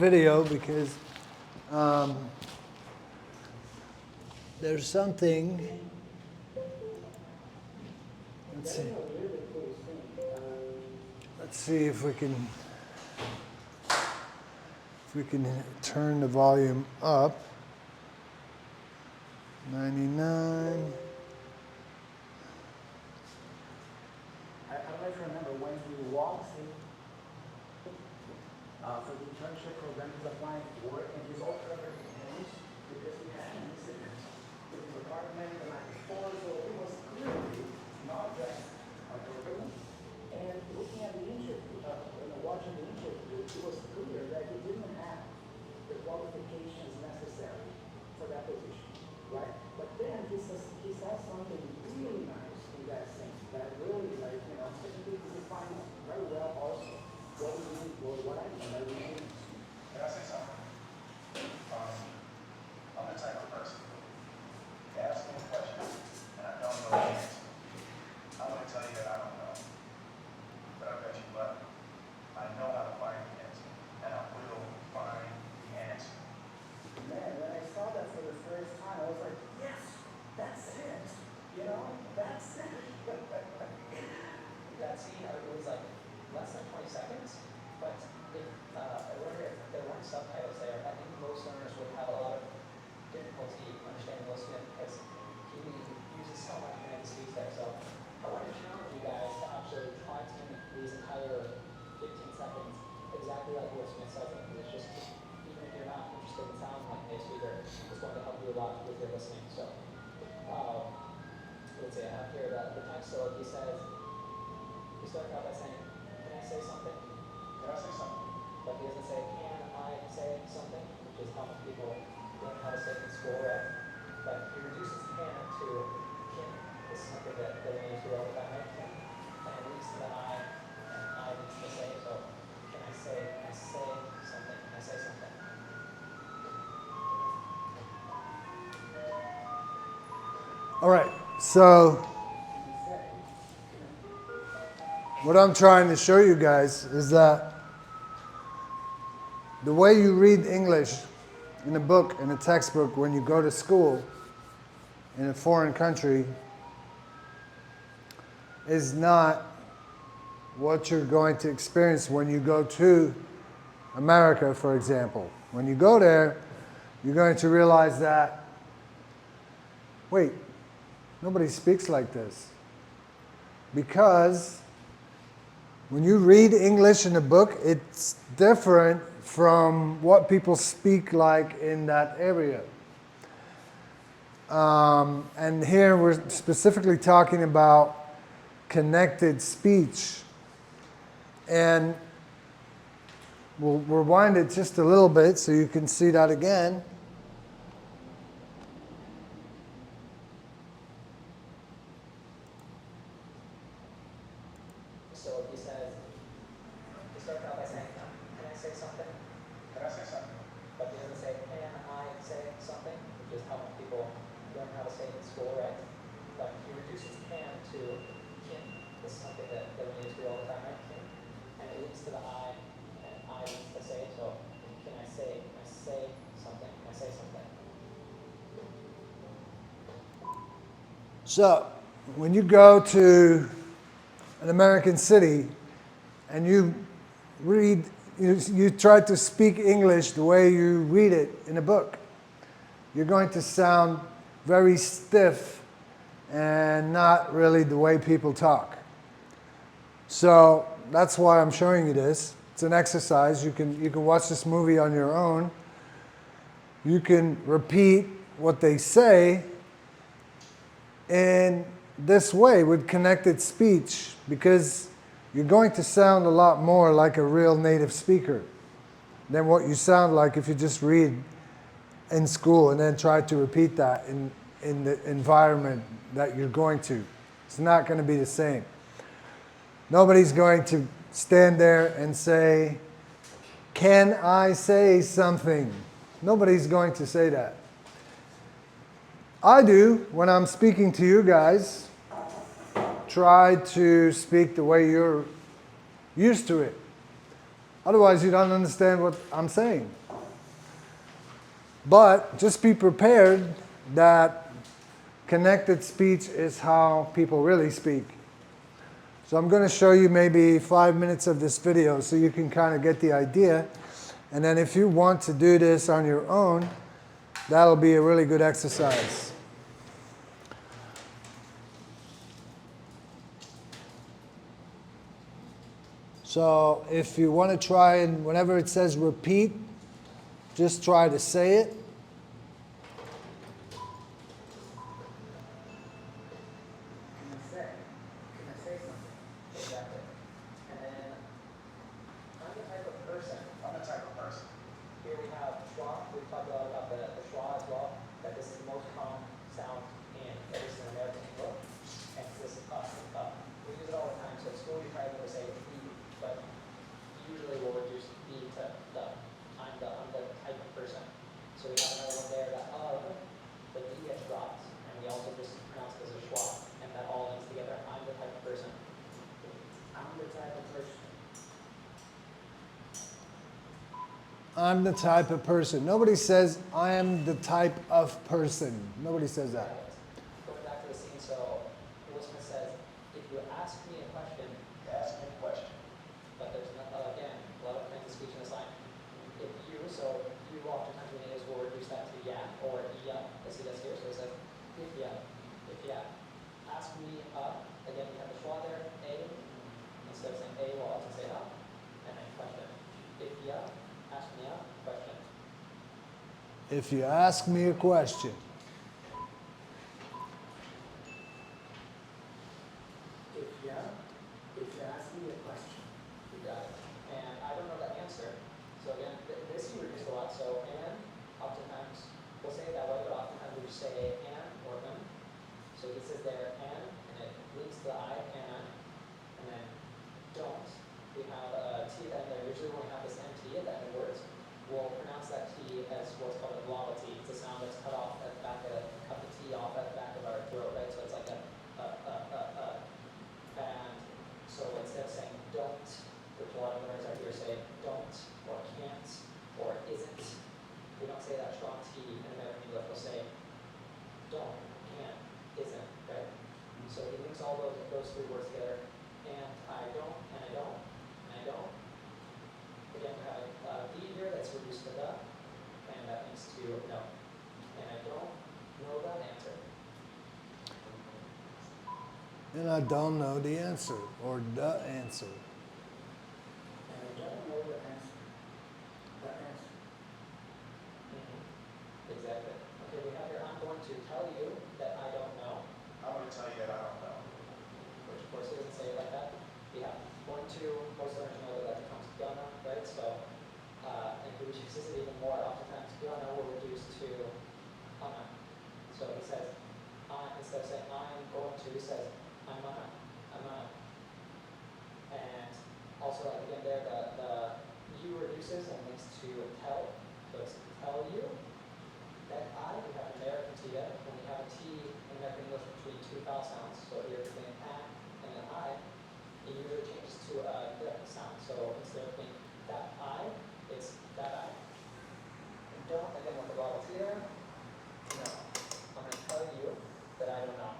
video because there's something. Let's see if we can turn the volume up. 99. I don't know if you remember when he walks in for the internship program he's applying for, and he's all covered in hands because he had an incident with his apartment the night before, so it was clearly not dressed appropriately. And looking at the interview, watching the interview, it was clear that he didn't have the qualifications necessary for that position, right? But then he says something really nice in that sense, that really, technically defines very well also what we need, or what I mean by reading. Can I say something? I'm the type of person, you ask me a question, and I don't know the answer. I'm going to tell you that I don't know. But I bet you what, I know how to find the answer, and I will find the answer. Man, when I saw that for the first time, I was like, yes, that's it. That's it. That scene, it was like less than 20 seconds, but I wonder if there weren't subtitles there. I think most learners would have a lot of difficulty understanding Will Smith because he uses so much human speech there. So I want to challenge you guys to actually try to mimic these entire 15 seconds exactly like Will Smith says it. It's just, even if you're not interested in sounding like Nate Speaker, it's going to help you a lot with your listening. So let's see, I have here the text. So he says, he started out by saying, can I say something? Can I say something? But he doesn't say, can I say something? Which is how most people learn how to say it in school, right? But he reduces can to can. This is something that we use all the time, right? Can. And it leads to the I, and I leads to say. So, can I say something? Can I say something? All right, so what I'm trying to show you guys is that the way you read English in a book, in a textbook, when you go to school in a foreign country is not what you're going to experience when you go to America, for example. When you go there, you're going to realize that, wait, nobody speaks like this. Because when you read English in a book, it's different from what people speak like in that area. And here we're specifically talking about connected speech. And we'll rewind it just a little bit so you can see that again. So he says, he started out by saying, can I say something? Can I say something? But he doesn't say, can I say something? Which is how most people learn how to say it in school, right? But he reduces can to can. This is something that we use all the time, right? Can. And it leads to the I, and I leads to say. So can I say something? Can I say something? So when you go to an American city and you read, you try to speak English the way you read it in a book, you're going to sound very stiff and not really the way people talk. So that's why I'm showing you this. It's an exercise. You can watch this movie on your own. You can repeat what they say in this way with connected speech, because you're going to sound a lot more like a real native speaker than what you sound like if you just read in school and then try to repeat that in the environment that you're going to. It's not going to be the same. Nobody's going to stand there and say, can I say something? Nobody's going to say that. I do when I'm speaking to you guys. Try to speak the way you're used to it. Otherwise, you don't understand what I'm saying. But just be prepared that connected speech is how people really speak. So I'm going to show you maybe 5 minutes of this video so you can kind of get the idea. And then if you want to do this on your own, that'll be a really good exercise. So if you want to try and whenever it says repeat, just try to say it. Can I say something? Exactly. And then, I'm the type of person, I'm the type of person. here we have schwa, we've talked a lot about the schwa as well, that this is the most common sound in every single American English, and it's this we use it all the time, so at school you try to never say the, but usually we'll reduce the to the. I'm the type of person. So we have another one there that the D gets dropped, and we also just pronounce it as a schwa, and that all links together. I'm the type of person. I'm the type of person. I'm the type of person. Nobody says, I am the type of person. Nobody says that. Going back to the scene, so Will Smith says, if you ask me a question, Ask me a question. but there's no, again, a lot of connected speech in this line. If you, so you oftentimes when it is, will reduce that to yeah or yeah, as he does here. So he says, if yeah, ask me again, we have the schwa there, a, instead of saying a, we'll also say and then question. If yeah, ask me a question. If you ask me a question, If you ask me a question. You got it. And I don't know the answer. So again, this you reduce a lot. So and, oftentimes, we'll say it that way, but oftentimes we just say and or So this is there and it links to the I, and then don't. We have a T at the end there. Usually when we have this MT at the end of words, we'll pronounce that T as what's called a glottal T. It's a sound that's cut off at the back of, cut the T off at the back of our throat, right? So it's like a. And so instead of saying don't, which a lot of learners out here say don't, or can't, or isn't, we don't say that strong T in American English. We'll say don't, can't, isn't, right? So he links all those three words together. And I don't, and I don't, and I don't. Again, we have a D here that's reduced to the, and that links to no. And I don't know that answer. and I don't know the answer or the answer. And I don't know the answer. The answer. Exactly. Okay, we have here, I'm going to tell you that I don't know, I'm going to tell you that I don't know. which of course he doesn't say it like that. We have going to, most learners know that becomes gonna, right? So, and he reduces it even more. Oftentimes, gonna will reduce to So he says, instead of saying I'm going to, he says, I'm gonna. And also, like again there, the U reduces and links to tell. So it's tell you. That I, we have an American T there. When we have a T in American English between two vowel sounds, so here between and an I, it usually changes to a different sound. So instead of being that I, it's that I. And don't, again, with the vowel T there, no. I'm going to tell you that I don't know.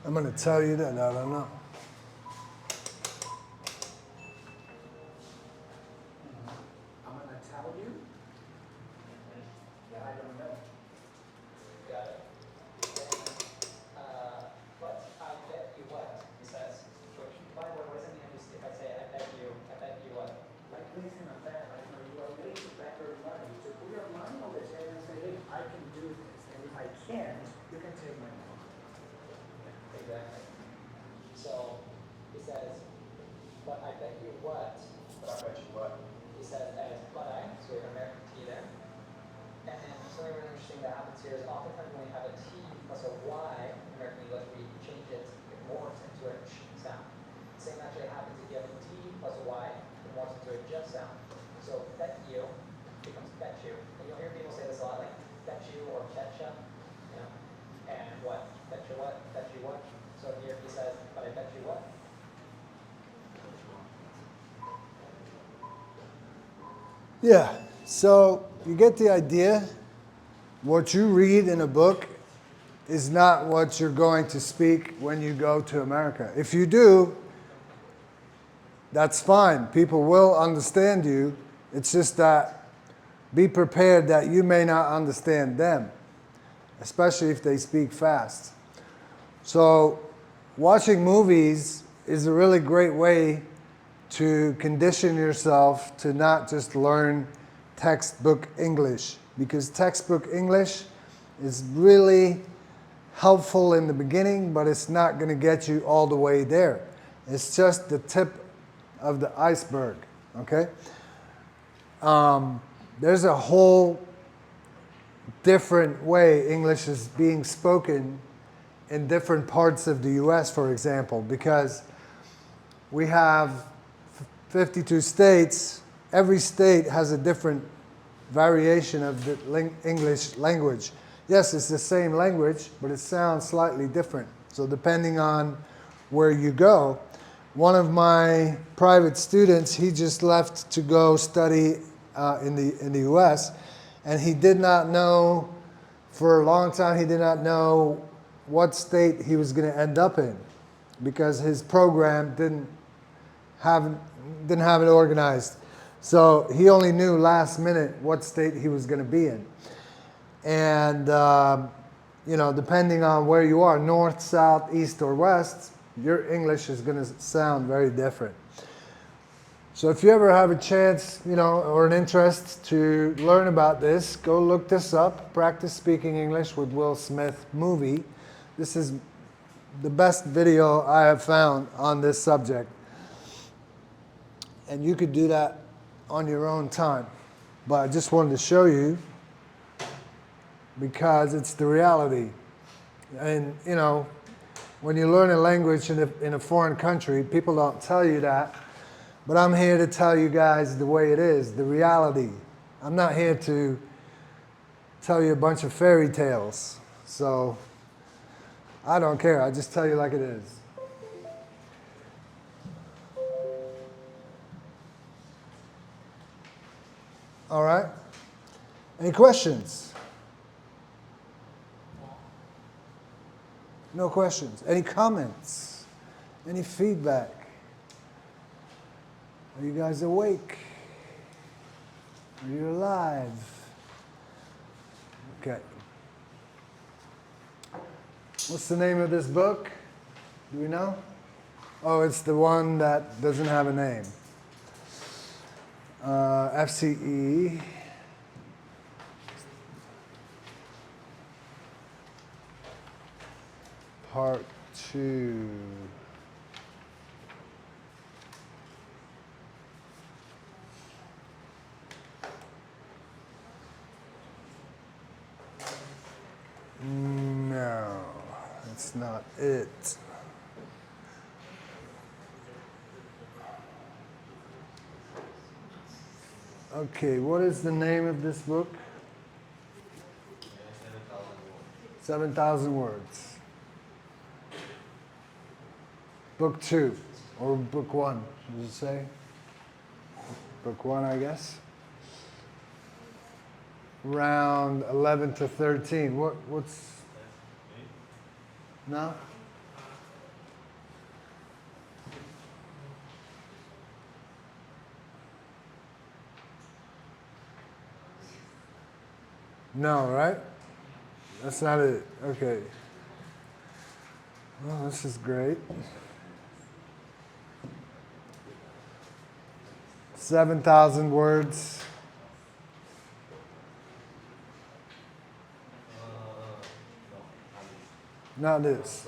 I'm going to tell you that I don't know. I'm going to tell you that I don't know. Got it. But I bet you what, he says. Which, by the way, what does it mean if I say I bet you what? Like placing a bet, like you are willing to bet your money. To put your money on the table and say, hey, I can do this. And if I can't, you can take my money. Exactly. So he says, but I bet you what? But I bet you what? He says as but I, so we have American T there. And then something really interesting that happens here is oftentimes when we have a T plus a Y in American English, we change it morphs into a ch sound. Same actually happens if you have a T plus a Y, it morphs into a j sound. So bet you becomes bet you. And you'll hear people say this a lot, like bet you or betcha, you know. And what? Bet you what? Bet you what? So here he says, but I bet you what? Yeah, so you get the idea. What you read in a book is not what you're going to speak when you go to America. If you do, that's fine. People will understand you. It's just that be prepared that you may not understand them, especially if they speak fast. So, watching movies is a really great way to condition yourself to not just learn textbook English, because textbook English is really helpful in the beginning, but it's not going to get you all the way there. It's just the tip of the iceberg, okay? There's a whole different way English is being spoken in different parts of the US, for example, because we have 52 states. Every state has a different variation of the English language. Yes, it's the same language, but it sounds slightly different. So depending on where you go, one of my private students, he just left to go study in the US, and he did not know, for a long time, he did not know what state he was going to end up in, because his program didn't have it organized. So he only knew last minute what state he was going to be in. And, depending on where you are, north, south, east, or west, your English is going to sound very different. So if you ever have a chance, or an interest to learn about this, go look this up, Practice Speaking English with Will Smith movie. This is the best video I have found on this subject. And you could do that on your own time. But I just wanted to show you because it's the reality. And, when you learn a language in a foreign country, people don't tell you that. But I'm here to tell you guys the way it is, the reality. I'm not here to tell you a bunch of fairy tales. So I don't care. I just tell you like it is. All right? Any questions? No questions. Any comments? Any feedback? Are you guys awake? Are you alive? Okay. What's the name of this book? Do we know? Oh, it's the one that doesn't have a name. FCE. Part 2. No, that's not it. Okay, what is the name of this book? 7,000 words. Book 2, or book 1, does it say? Book 1, I guess. Round 11 to 13. What's... No? No, right? That's not it. Okay. Well, this is great. 7,000 words. Not this.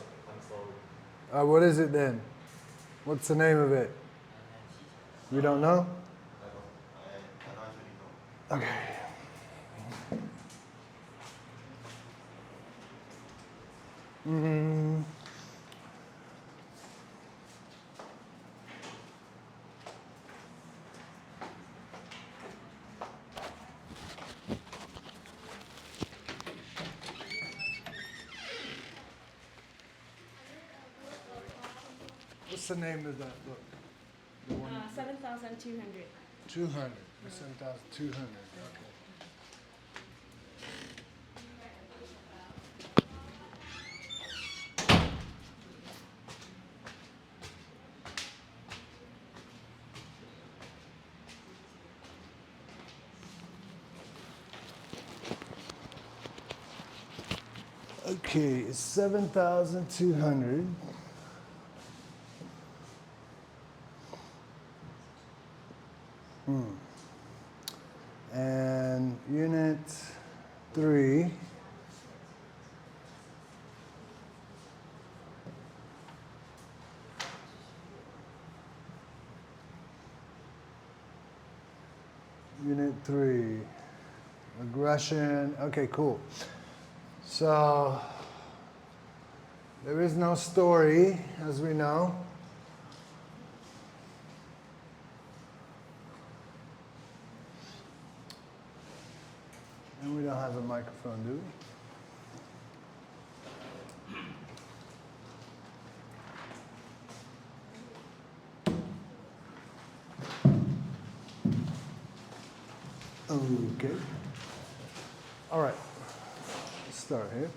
What is it then? What's the name of it? You don't know? Okay. What's the name of that book? 7,200. 200. 7,200. Okay. Okay, it's 7,200. And unit 3. Unit 3. Aggression. Okay, cool. So, there is no story, as we know. And we don't have a microphone, do we? Okay. All right. Let's start here.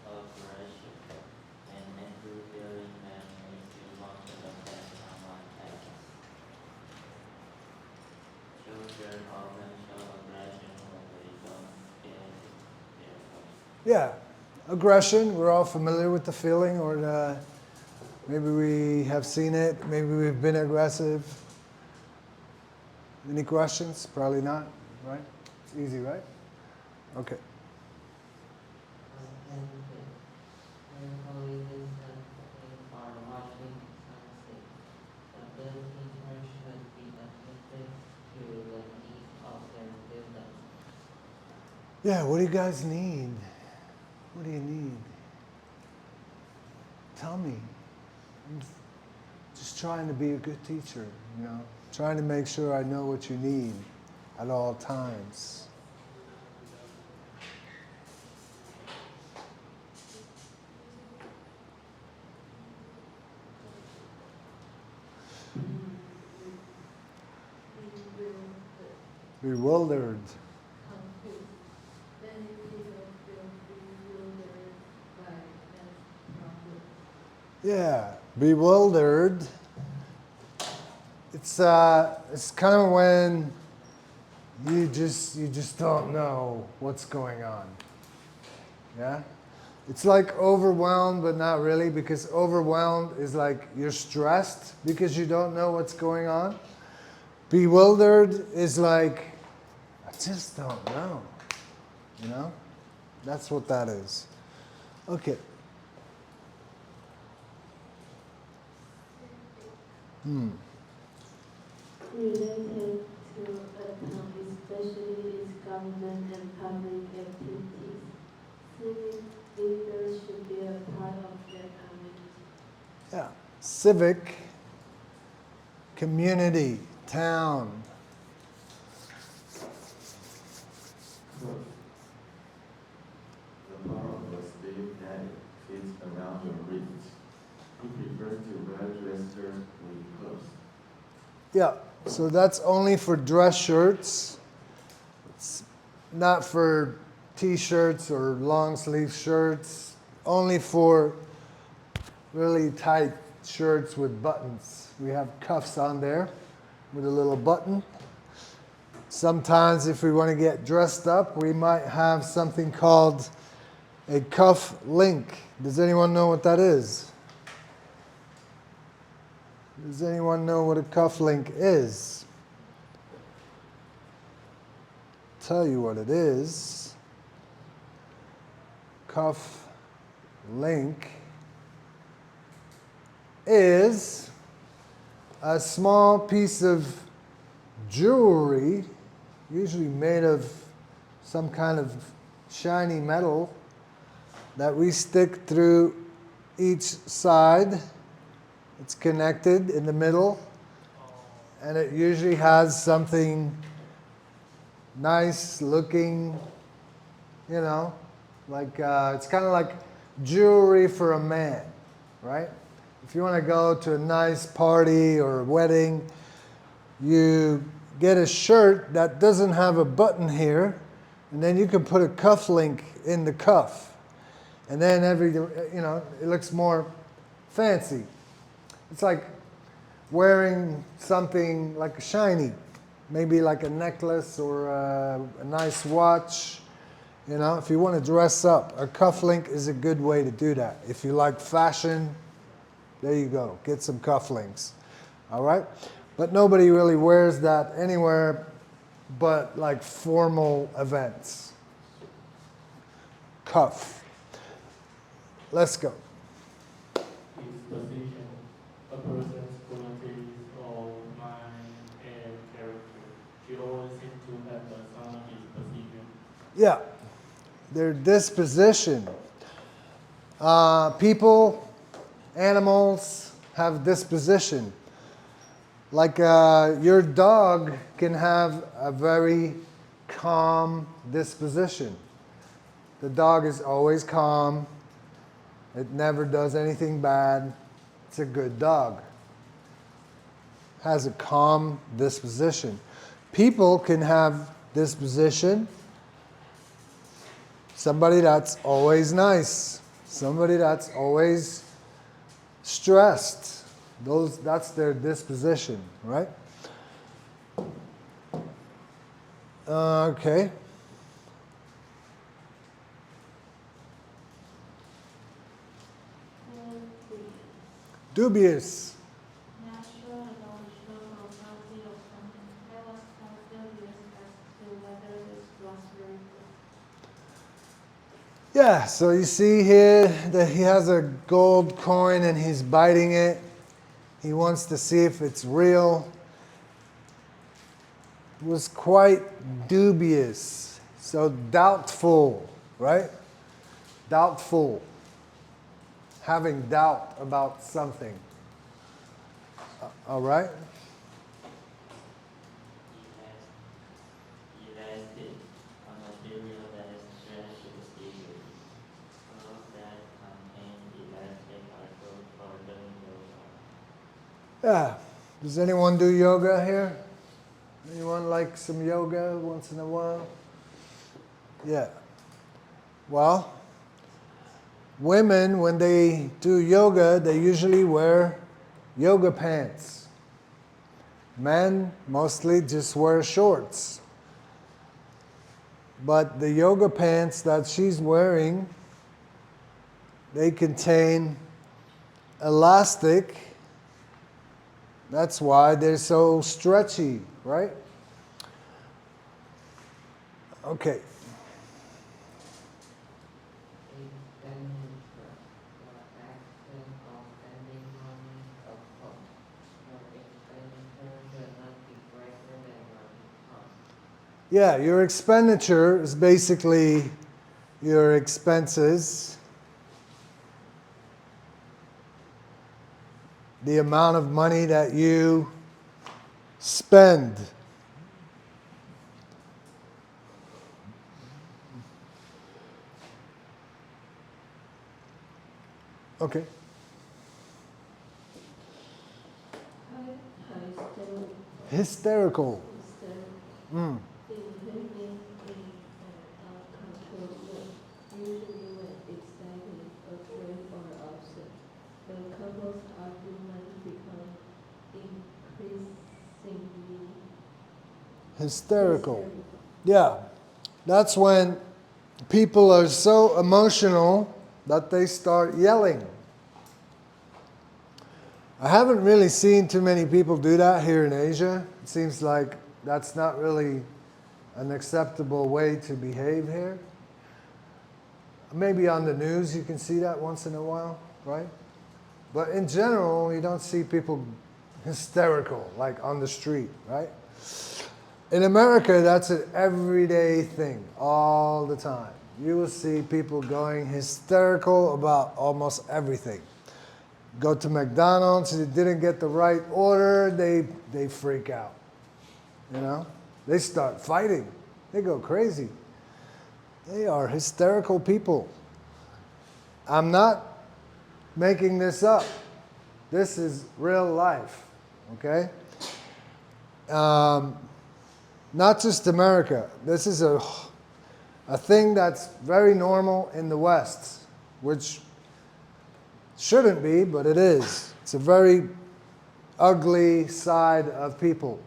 Operation and every feeling man makes you want to defend someone else. Children often show aggression when they don't feel it. Yeah, aggression. We're all familiar with the feeling, or maybe we have seen it. Maybe we've been aggressive. Any questions? Probably not, right? It's easy, right? Okay. When holidays and are watching sunset, the buildkeeper should be attentive to the needs of their buildings. Yeah, what do you guys need? What do you need? Tell me. I'm just trying to be a good teacher, you know? Trying to make sure I know what you need at all times. Bewildered. Yeah, bewildered. It's kind of when you just don't know what's going on. Yeah? It's like overwhelmed, but not really, because overwhelmed is like you're stressed because you don't know what's going on. Bewildered is like, I just don't know. You know? That's what that is. Okay. Related to a town, especially its government and public activities. Civic leaders should be a part of their community. Yeah. Civic, community, town. The power of a slave daddy fits around your wrist. He prefers to wear dress shirts with cuffs. Yeah, so that's only for dress shirts. It's not for t-shirts or long sleeve shirts. Only for really tight shirts with buttons. We have cuffs on there with a little button. Sometimes if we want to get dressed up, we might have something called a cuff link. Does anyone know what that is? Does anyone know what a cuff link is? Tell you what it is. Cuff link is a small piece of jewelry, usually made of some kind of shiny metal, that we stick through each side. It's connected in the middle, and it usually has something nice looking, you know, like it's kind of like jewelry for a man, right? if you want to go to a nice party or a wedding, you get a shirt that doesn't have a button here, and then you can put a cuff link in the cuff. And then it looks more fancy. It's like wearing something like a shiny, maybe like a necklace or a nice watch. If you want to dress up, a cuff link is a good way to do that. If you like fashion, there you go. Get some cuff links. All right? But nobody really wears that anywhere but like formal events. Cuff. Let's go. His position, a person's qualities or mind and character. She always seems to have a son of his position. Yeah. Their disposition. People, animals have disposition. Like your dog can have a very calm disposition. The dog is always calm. It never does anything bad. It's a good dog. Has a calm disposition. People can have disposition. Somebody that's always nice. Somebody that's always stressed. That's their disposition, right? Okay. Dubious. Natural and original personality of something. I was curious as to whether this was very good. Yeah, so you see here that he has a gold coin and he's biting it. He wants to see if it's real. It was quite dubious. So doubtful, right? Doubtful. Having doubt about something. All right? Elastic, a material that is stretched easily. Clothes that contain elastic are good for doing yoga. Yeah. Does anyone do yoga here? Anyone like some yoga once in a while? Yeah. Well, women, when they do yoga, they usually wear yoga pants. Men mostly just wear shorts. But the yoga pants that she's wearing, they contain elastic. That's why they're so stretchy, right? Okay. Expenditure, the action of spending money upon. Your expenditure should not be greater than your income. Yeah, your expenditure is basically your expenses. The amount of money that you spend. Okay. Hysterical. Hysterical. Mm. The women are controlled, usually when excited, afraid, or upset. The couple's arguments become increasingly Hysterical. Yeah. That's when people are so emotional that they start yelling. I haven't really seen too many people do that here in Asia. It seems like that's not really an acceptable way to behave here. Maybe on the news you can see that once in a while, right? But in general, you don't see people hysterical, like on the street, right? In America, that's an everyday thing, all the time. You will see people going hysterical about almost everything. Go to McDonald's, they didn't get the right order, they freak out. You know? They start fighting. They go crazy. They are hysterical people. I'm not making this up. This is real life, okay? Not just America. This is a thing that's very normal in the West, which shouldn't be, but it is. It's a very ugly side of people.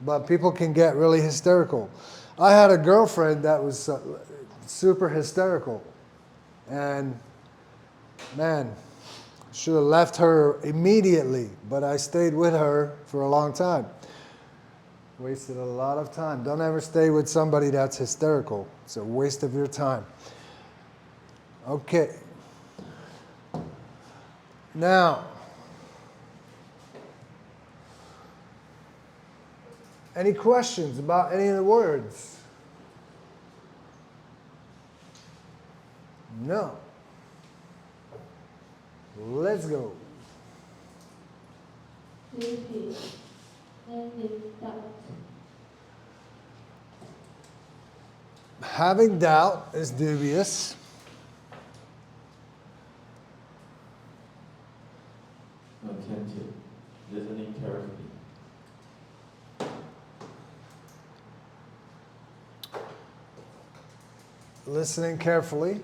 But people can get really hysterical. I had a girlfriend that was super hysterical. And man, should have left her immediately, but I stayed with her for a long time. Wasted a lot of time. Don't ever stay with somebody that's hysterical. It's a waste of your time. Okay. Now, any questions about any of the words? No. Let's go. Repeat. Any doubt. Having doubt is dubious. Attentive, listening carefully. Listening carefully.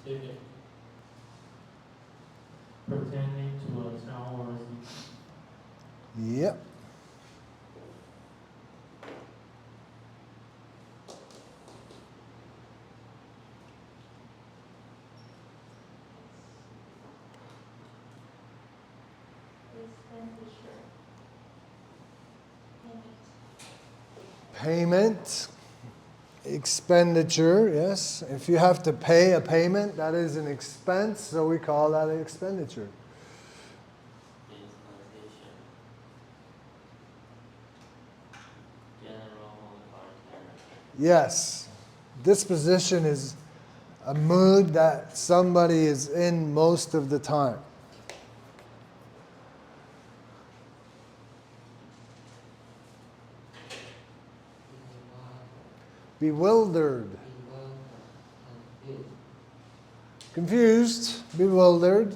Sitting. Pertaining to a town or city. Yep. Expenditure. Payment. Expenditure, yes. If you have to pay a payment, that is an expense, so we call that an expenditure. Disposition. General character. Yes. Disposition is a mood that somebody is in most of the time. Bewildered. Confused, bewildered.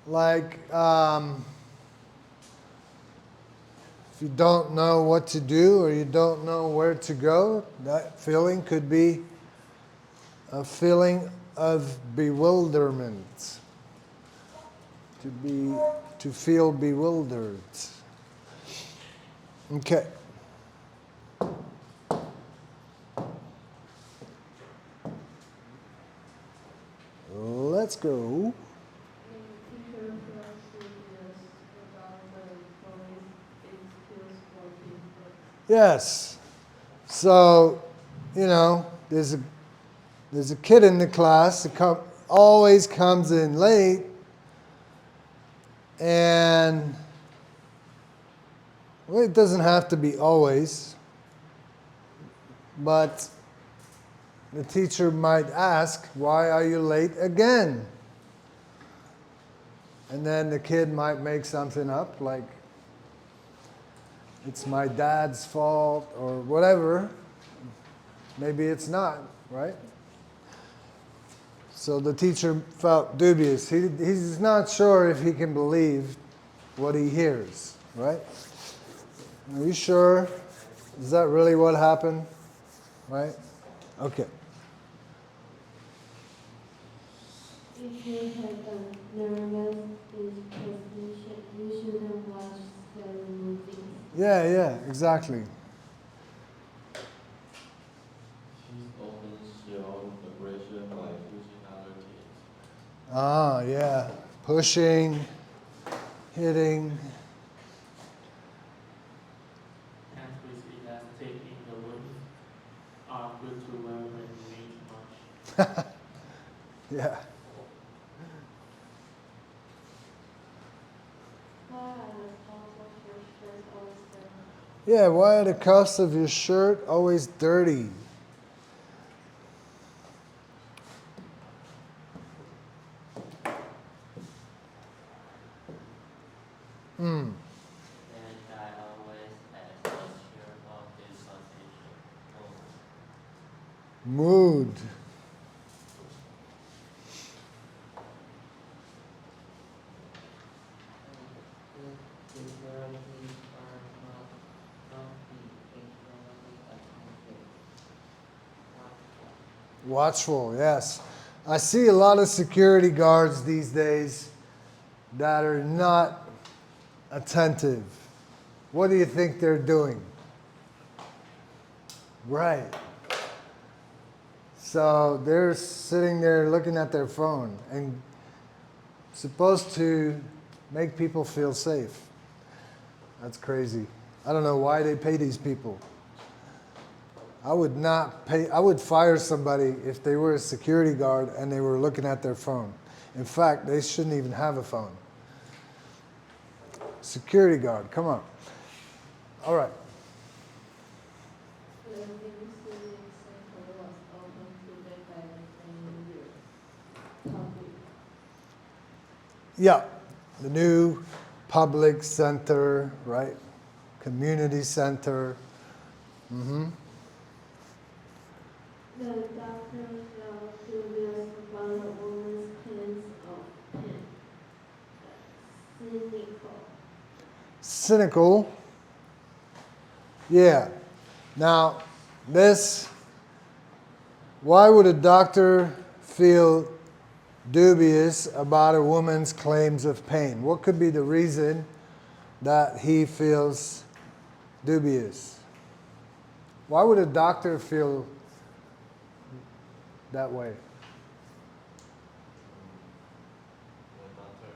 Like if you don't know what to do or you don't know where to go, that feeling could be a feeling of bewilderment. To feel bewildered. Okay. Let's go. Teacher flushes about the boys' skills for people. Yes. So, you know, there's a kid in the class that always comes in late, and well, it doesn't have to be always, but the teacher might ask, "Why are you late again?" And then the kid might make something up like, "It's my dad's fault," or whatever. Maybe it's not, right? So the teacher felt dubious. He's not sure if he can believe what he hears, right? Are you sure? Is that really what happened? Right? Okay. If you have a nervous disposition, you shouldn't watch scary movies. Yeah, exactly. She's often shows aggression by pushing other kids. Ah, yeah. Pushing, hitting. Hands with elastic in the woods are good to wear when you eat much. Yeah. Yeah, why are the cuffs of your shirt always dirty? And I always ask a shirt of disposition. Mood. securities are not be economically accounted. Watchful, yes. I see a lot of security guards these days that are not attentive. What do you think they're doing? Right. So they're sitting there looking at their phone and supposed to make people feel safe. That's crazy. I don't know why they pay these people. I would not pay, I would fire somebody if they were a security guard and they were looking at their phone. In fact, they shouldn't even have a phone. Security guard, come on. All right. The new civic center was opened today by the mayor. Public. Yeah, the new public center, right? Community center. Mm-hmm. The doctor felt curious about a woman's claims of pain. Cynical. Cynical. Yeah. Now, why would a doctor feel dubious about a woman's claims of pain? What could be the reason that he feels dubious? Why would a doctor feel that way? The doctor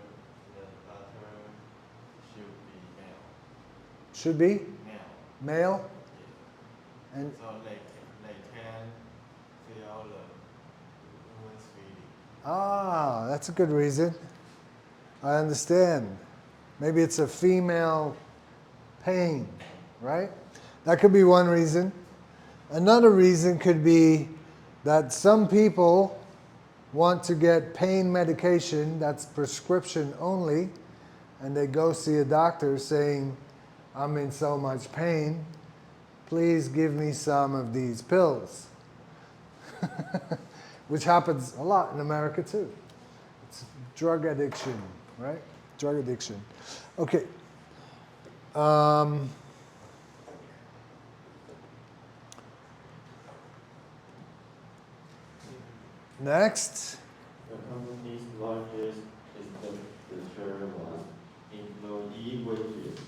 should be male. Should be Male. male? Yeah. And So they can feel the woman's feeling. ah, that's a good reason. I understand. Maybe it's a female pain, right? That could be one reason. Another reason could be that some people want to get pain medication that's prescription only, and they go see a doctor saying, I'm in so much pain, please give me some of these pills. Which happens a lot in America too. It's drug addiction, right? Drug addiction. Okay. Next. The company's largest expenditure was employee wages.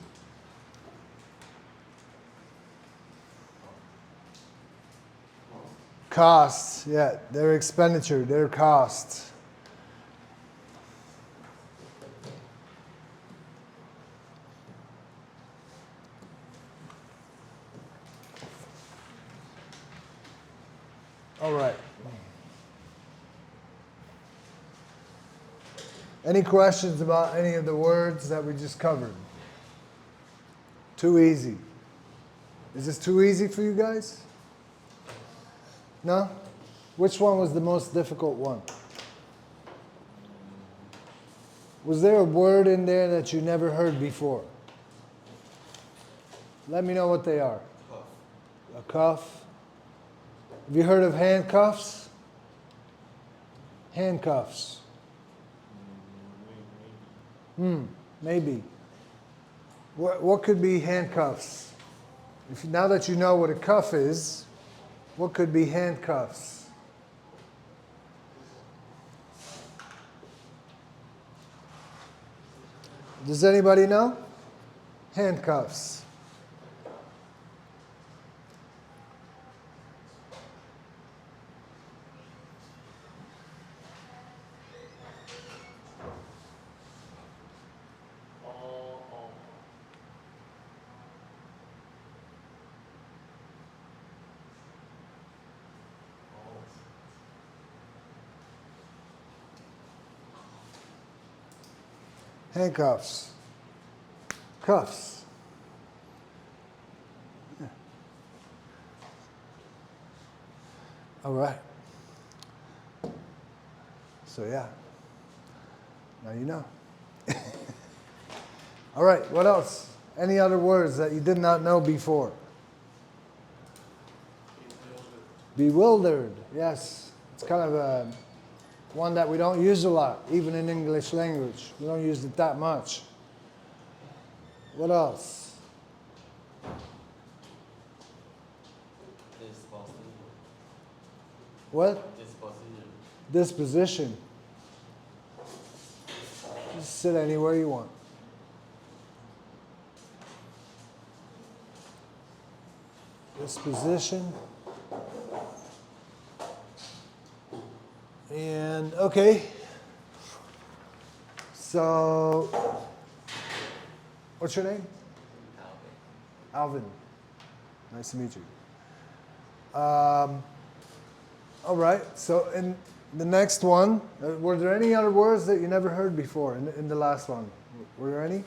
Costs, yeah, their expenditure, their costs. All right. Any questions about any of the words that we just covered? Too easy. Is this too easy for you guys? No? Which one was the most difficult one? Was there a word in there that you never heard before? Let me know what they are. Cuff. A cuff. Have you heard of handcuffs? Handcuffs. Maybe. What could be handcuffs? Now that you know what a cuff is, what could be handcuffs? Does anybody know? Handcuffs. Handcuffs. Cuffs. Yeah. All right. So yeah. Now you know. All right, what else? Any other words that you did not know before? Bewildered, yes. It's kind of a one that we don't use a lot, even in English language. We don't use it that much. What else? What? Disposition. Just sit anywhere you want. Disposition. And okay. So, what's your name? Alvin. Nice to meet you. All right. So, in the next one, were there any other words that you never heard before in the last one? Were there any?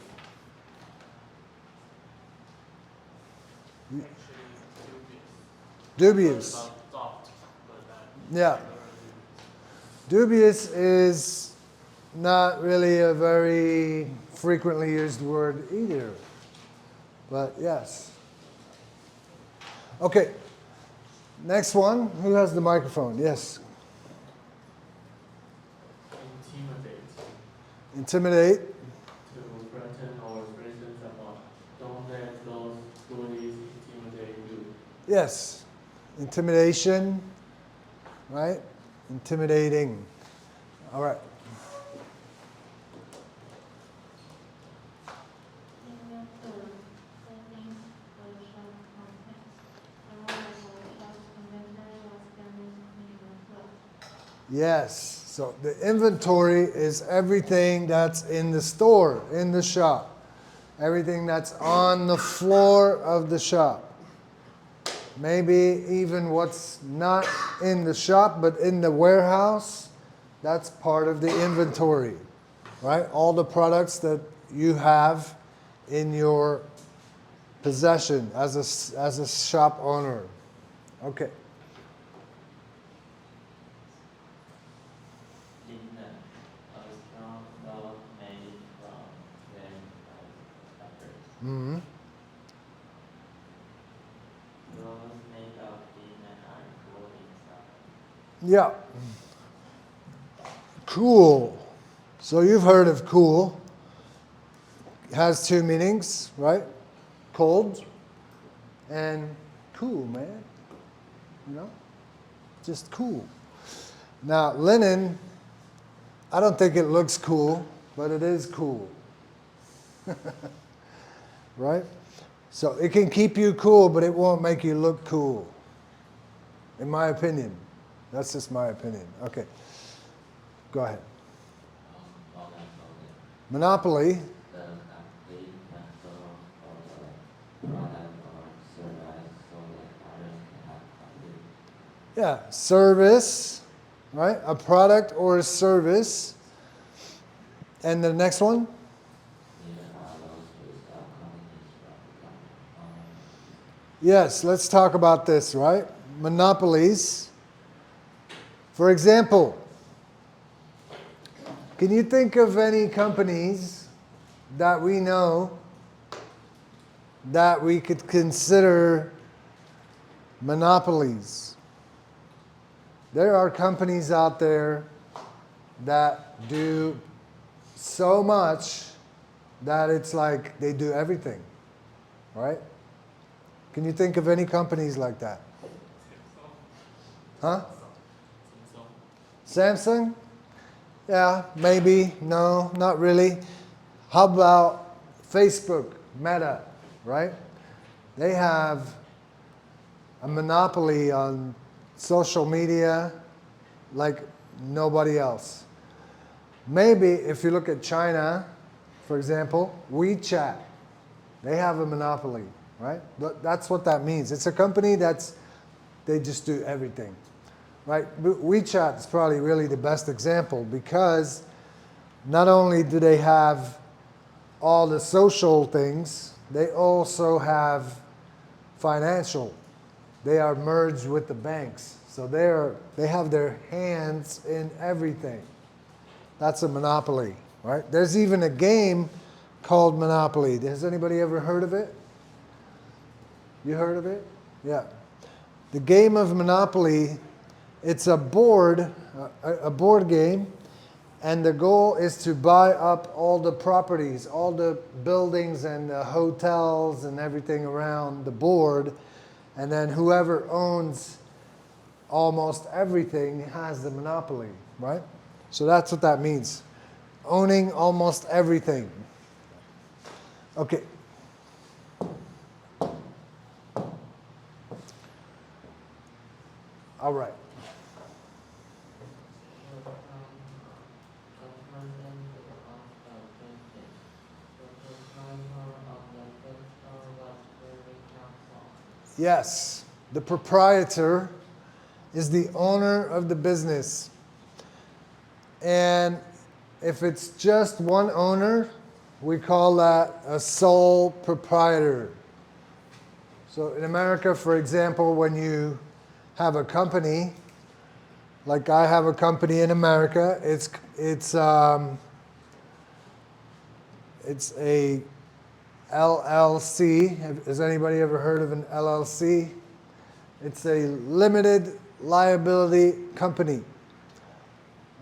Dubious. Yeah. Dubious is not really a very frequently used word either. But yes. Okay. Next one. Who has the microphone? Yes. Intimidate. To threaten or threaten someone. Don't let those bullies intimidate you. Yes. Intimidation. Right? Intimidating. All right. Yes. So the inventory is everything that's in the store, in the shop. Everything that's on the floor of the shop. Maybe even what's not in the shop but in the warehouse, that's part of the inventory, right? All the products that you have in your possession as a shop owner. Okay. Mm-hmm. Yeah. Cool. So you've heard of cool. It has two meanings, right? Cold and cool, man. You know? Just cool. Now, linen, I don't think it looks cool, but it is cool. Right? So it can keep you cool, but it won't make you look cool. In my opinion. That's just my opinion. Okay. Go ahead. Monopoly. Yeah, service, right? A product or a service. And the next one? Yes, let's talk about this, right? Monopolies. For example, can you think of any companies that we know that we could consider monopolies? There are companies out there that do so much that it's like they do everything, right? Can you think of any companies like that? Huh? Samsung? Yeah, maybe. No, not really. How about Facebook, Meta, right? They have a monopoly on social media like nobody else. Maybe if you look at China, for example, WeChat, they have a monopoly, right? That's what that means. It's a company they just do everything. Right? WeChat is probably really the best example because not only do they have all the social things, they also have financial. They are merged with the banks. So they have their hands in everything. That's a monopoly, right? There's even a game called Monopoly. Has anybody ever heard of it? You heard of it? Yeah. The game of Monopoly, it's a board game, And the goal is to buy up all the properties, all the buildings and the hotels and everything around the board. And then whoever owns almost everything has the monopoly, right? So that's what that means. Owning almost everything. Okay. All right. Yes, the proprietor is the owner of the business. And if it's just one owner, we call that a sole proprietor. So in America, for example, when you have a company, like I have a company in America, it's a LLC. Has anybody ever heard of an LLC? It's a limited liability company.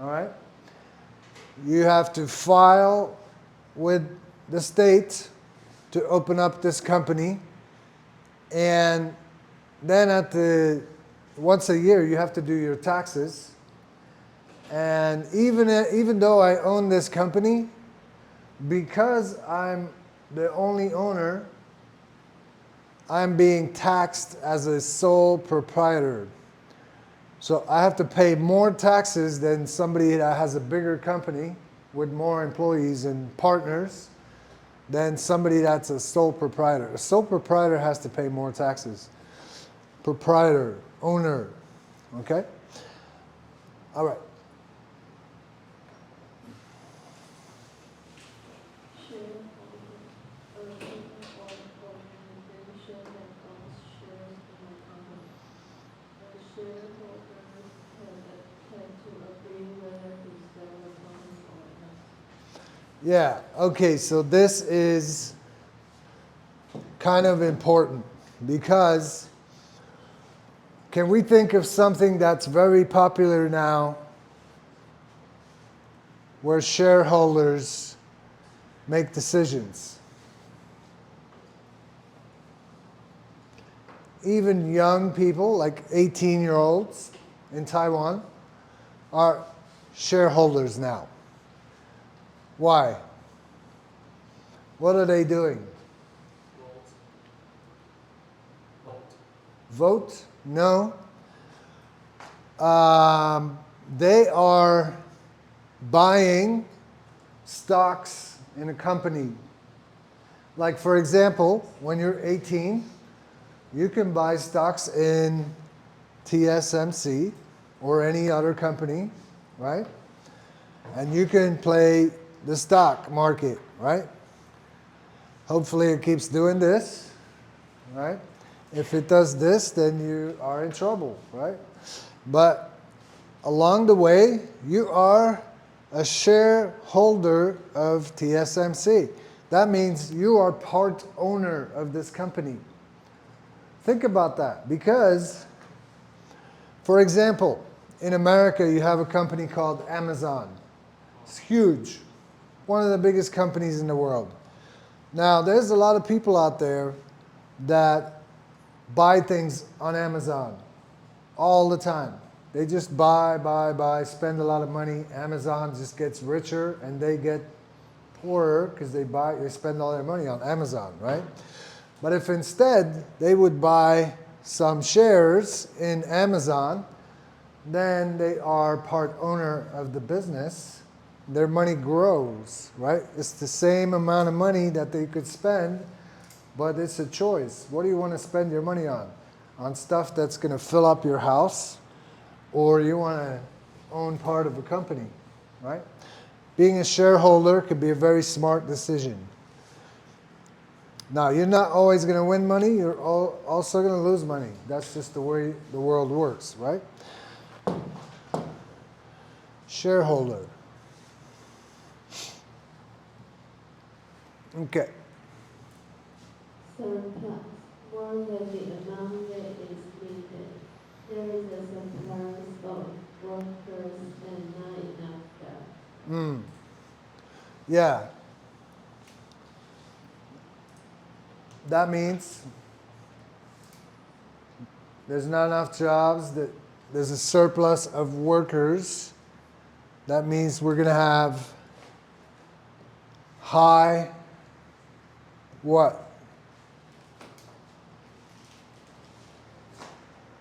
All right? You have to file with the state to open up this company. And then once a year, you have to do your taxes. And even though I own this company, because I'm the only owner, I'm being taxed as a sole proprietor. So I have to pay more taxes than somebody that has a bigger company with more employees and partners than somebody that's a sole proprietor. A sole proprietor has to pay more taxes. Proprietor, owner, okay? All right. Yeah, okay, so this is kind of important because can we think of something that's very popular now where shareholders make decisions? Even young people, like 18-year-olds in Taiwan, are shareholders now. Why? What are they doing? Vote? No. They are buying stocks in a company. Like, for example, when you're 18, you can buy stocks in TSMC or any other company, right? And you can play the stock market, right? Hopefully it keeps doing this, right? If it does this, then you are in trouble, right? But along the way, you are a shareholder of TSMC. That means you are part owner of this company. Think about that, because, for example, in America, you have a company called Amazon. It's huge. One of the biggest companies in the world. Now, there's a lot of people out there that buy things on Amazon all the time. They just buy, spend a lot of money. Amazon just gets richer and they get poorer because they spend all their money on Amazon, right? But if instead they would buy some shares in Amazon, then they are part owner of the business. Their money grows, right? It's the same amount of money that they could spend, but it's a choice. What do you want to spend your money on? On stuff that's going to fill up your house, or you want to own part of a company, right? Being a shareholder could be a very smart decision. Now, you're not always going to win money. You're also going to lose money. That's just the way the world works, right? Shareholder. Okay. Surplus, more than the amount that is needed. There is a surplus of workers and not enough Yeah. That means there's not enough jobs, that there's a surplus of workers. That means we're going to have high what?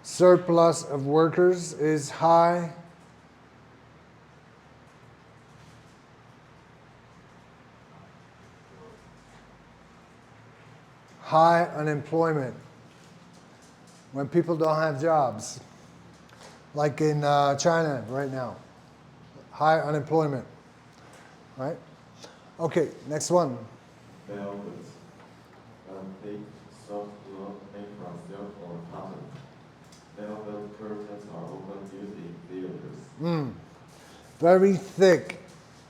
Surplus of workers is high. High unemployment. When people don't have jobs. Like in China right now. High unemployment. Right? Okay, next one. Velvet. Thick, soft cloth made from silk or cotton. Velvet curtains are often used in theaters. Very thick.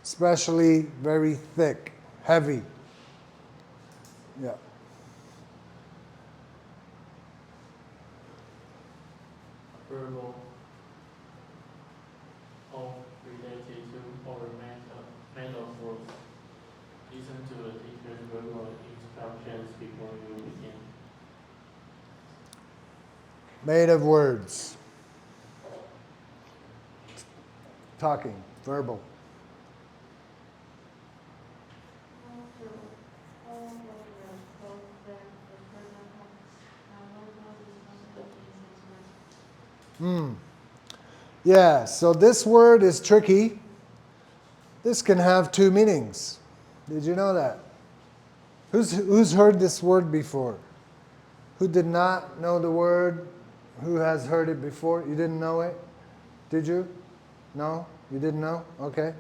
Especially very thick. Heavy. Yeah. Verbal or related to or metaphors. Listen to the teacher's verbal instructions before you begin. Made of words. Talking. Verbal. Yeah, so this word is tricky. This can have two meanings. Did you know that? Who's heard this word before? Who did not know the word? Who has heard it before? You didn't know it? Did you? No? You didn't know? Okay.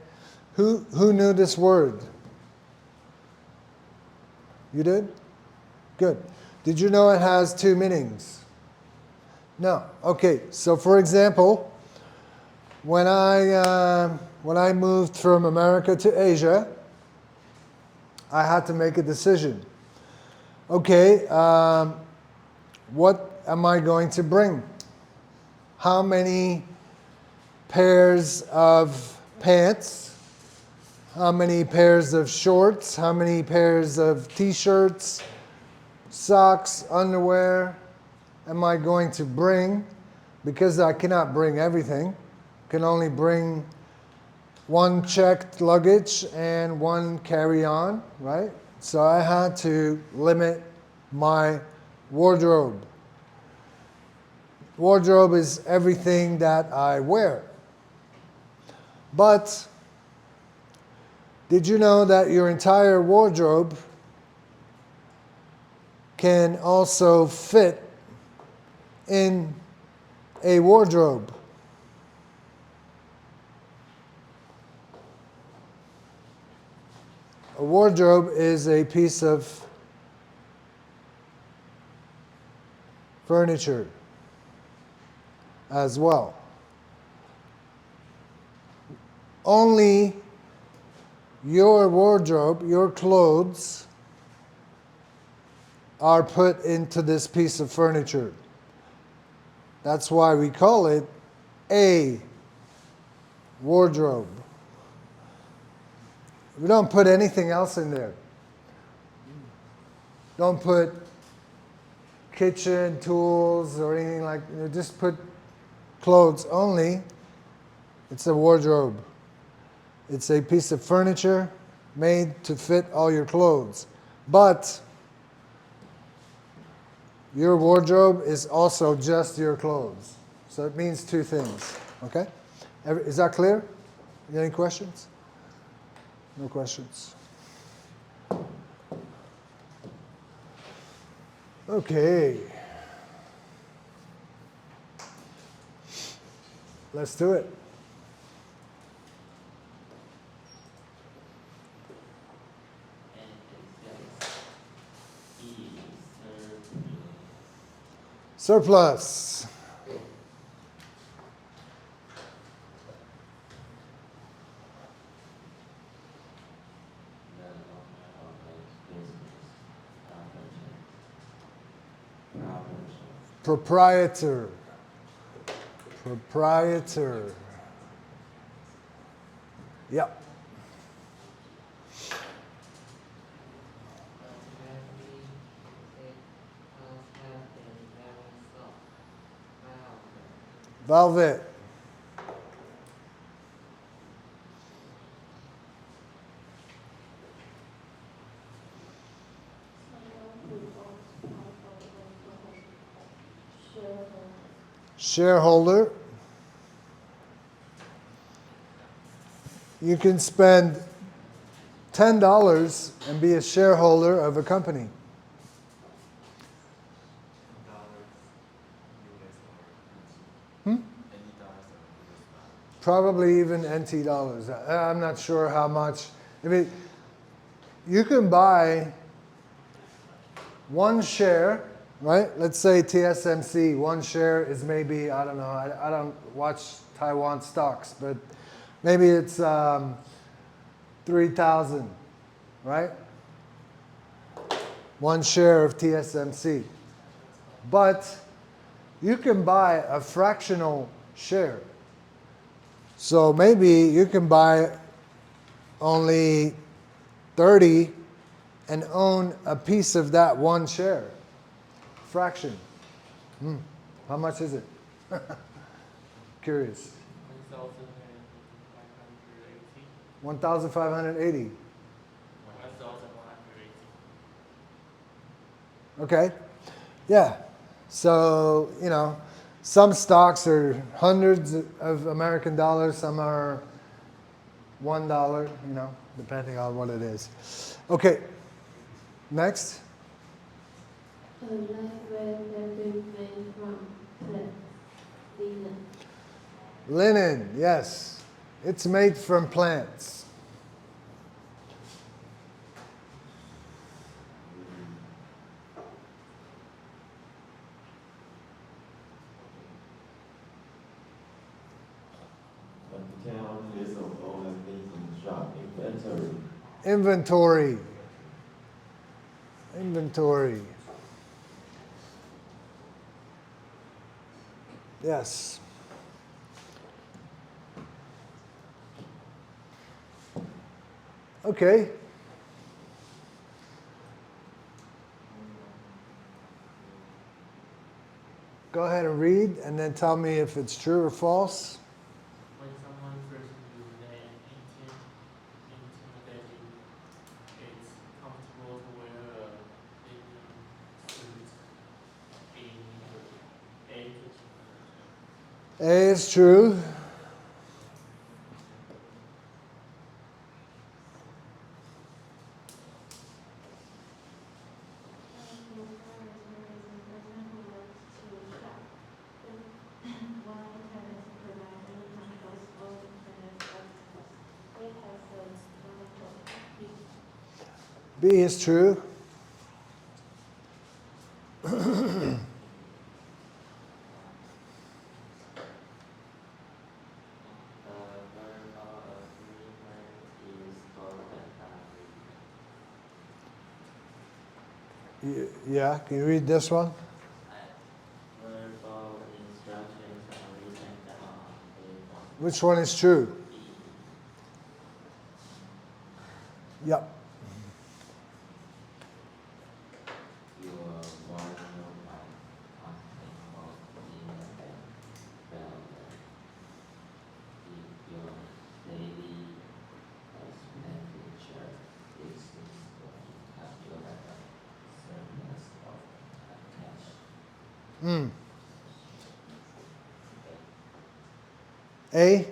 Who knew this word? You did? Good. Did you know it has two meanings? No. Okay. So for example, when I moved from America to Asia, I had to make a decision. Okay, what am I going to bring? How many pairs of pants? How many pairs of shorts? How many pairs of t-shirts, socks, underwear am I going to bring? Because I cannot bring everything. I can only bring one checked luggage and one carry-on, right? So I had to limit my wardrobe. Wardrobe is everything that I wear. But did you know that your entire wardrobe can also fit in a wardrobe? A wardrobe is a piece of furniture as well. Only your wardrobe, your clothes, are put into this piece of furniture. That's why we call it a wardrobe. We don't put anything else in there. Don't put kitchen tools or anything like that. Just put clothes only. It's a wardrobe. It's a piece of furniture made to fit all your clothes. But your wardrobe is also just your clothes. So it means two things. Okay? Is that clear? Any questions? No questions. Okay. Let's do it. Surplus. Proprietor. Proprietor. Yep. Velvet. Shareholder. You can spend $10 and be a shareholder of a company. Probably even NT dollars. I'm not sure how much. I mean, you can buy one share, right? Let's say TSMC, one share is maybe, I don't know, I don't watch Taiwan stocks, but maybe it's 3,000, right? One share of TSMC. But you can buy a fractional share. So maybe you can buy only 30 and own a piece of that one share. Fraction. How much is it? Curious. 1,580. 1,180. Okay. Yeah. So, some stocks are hundreds of American dollars, some are $1, depending on what it is. Okay. Next. A nightwear fabric made from plants. Linen. Linen, yes. It's made from plants. You can only list of all the things in the shop. Inventory. Inventory. Inventory. Yes. Okay. Go ahead and read and then tell me if it's true or false. When someone first uses an intimidating, it's comfortable to wear a linen suit in a A is true. B is true. Yeah, can you read this one? Verbal instructions are written down on paper. Which one is true? Yep. Your wardrobe might contain both linen and velvet. If your daily expenditure is going to calculate a surplus of cash. A?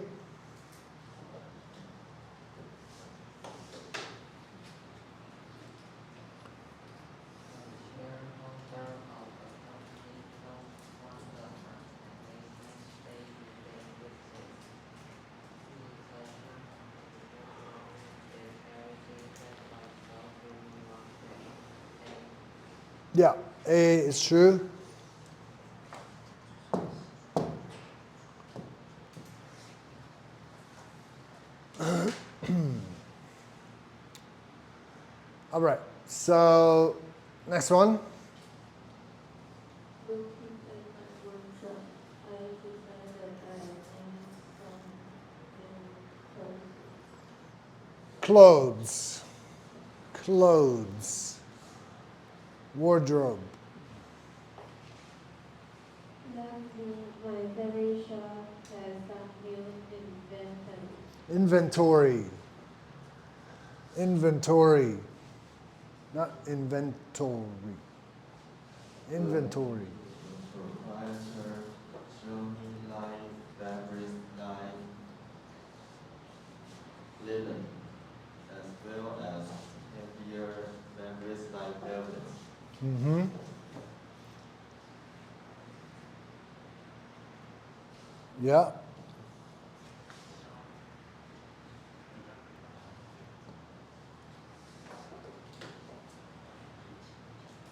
Yeah, A is true. All right, so next one. Looking at my workshop, I decided I owned some clothes. Clothes. Wardrobe. Exactly. My favorite shop has some new inventory. Inventory. Inventory. Not inventory. Inventory. Proprietor, show me line, fabric line, linen, as well as heavier fabrics like velvet. Mm-hmm. Yeah.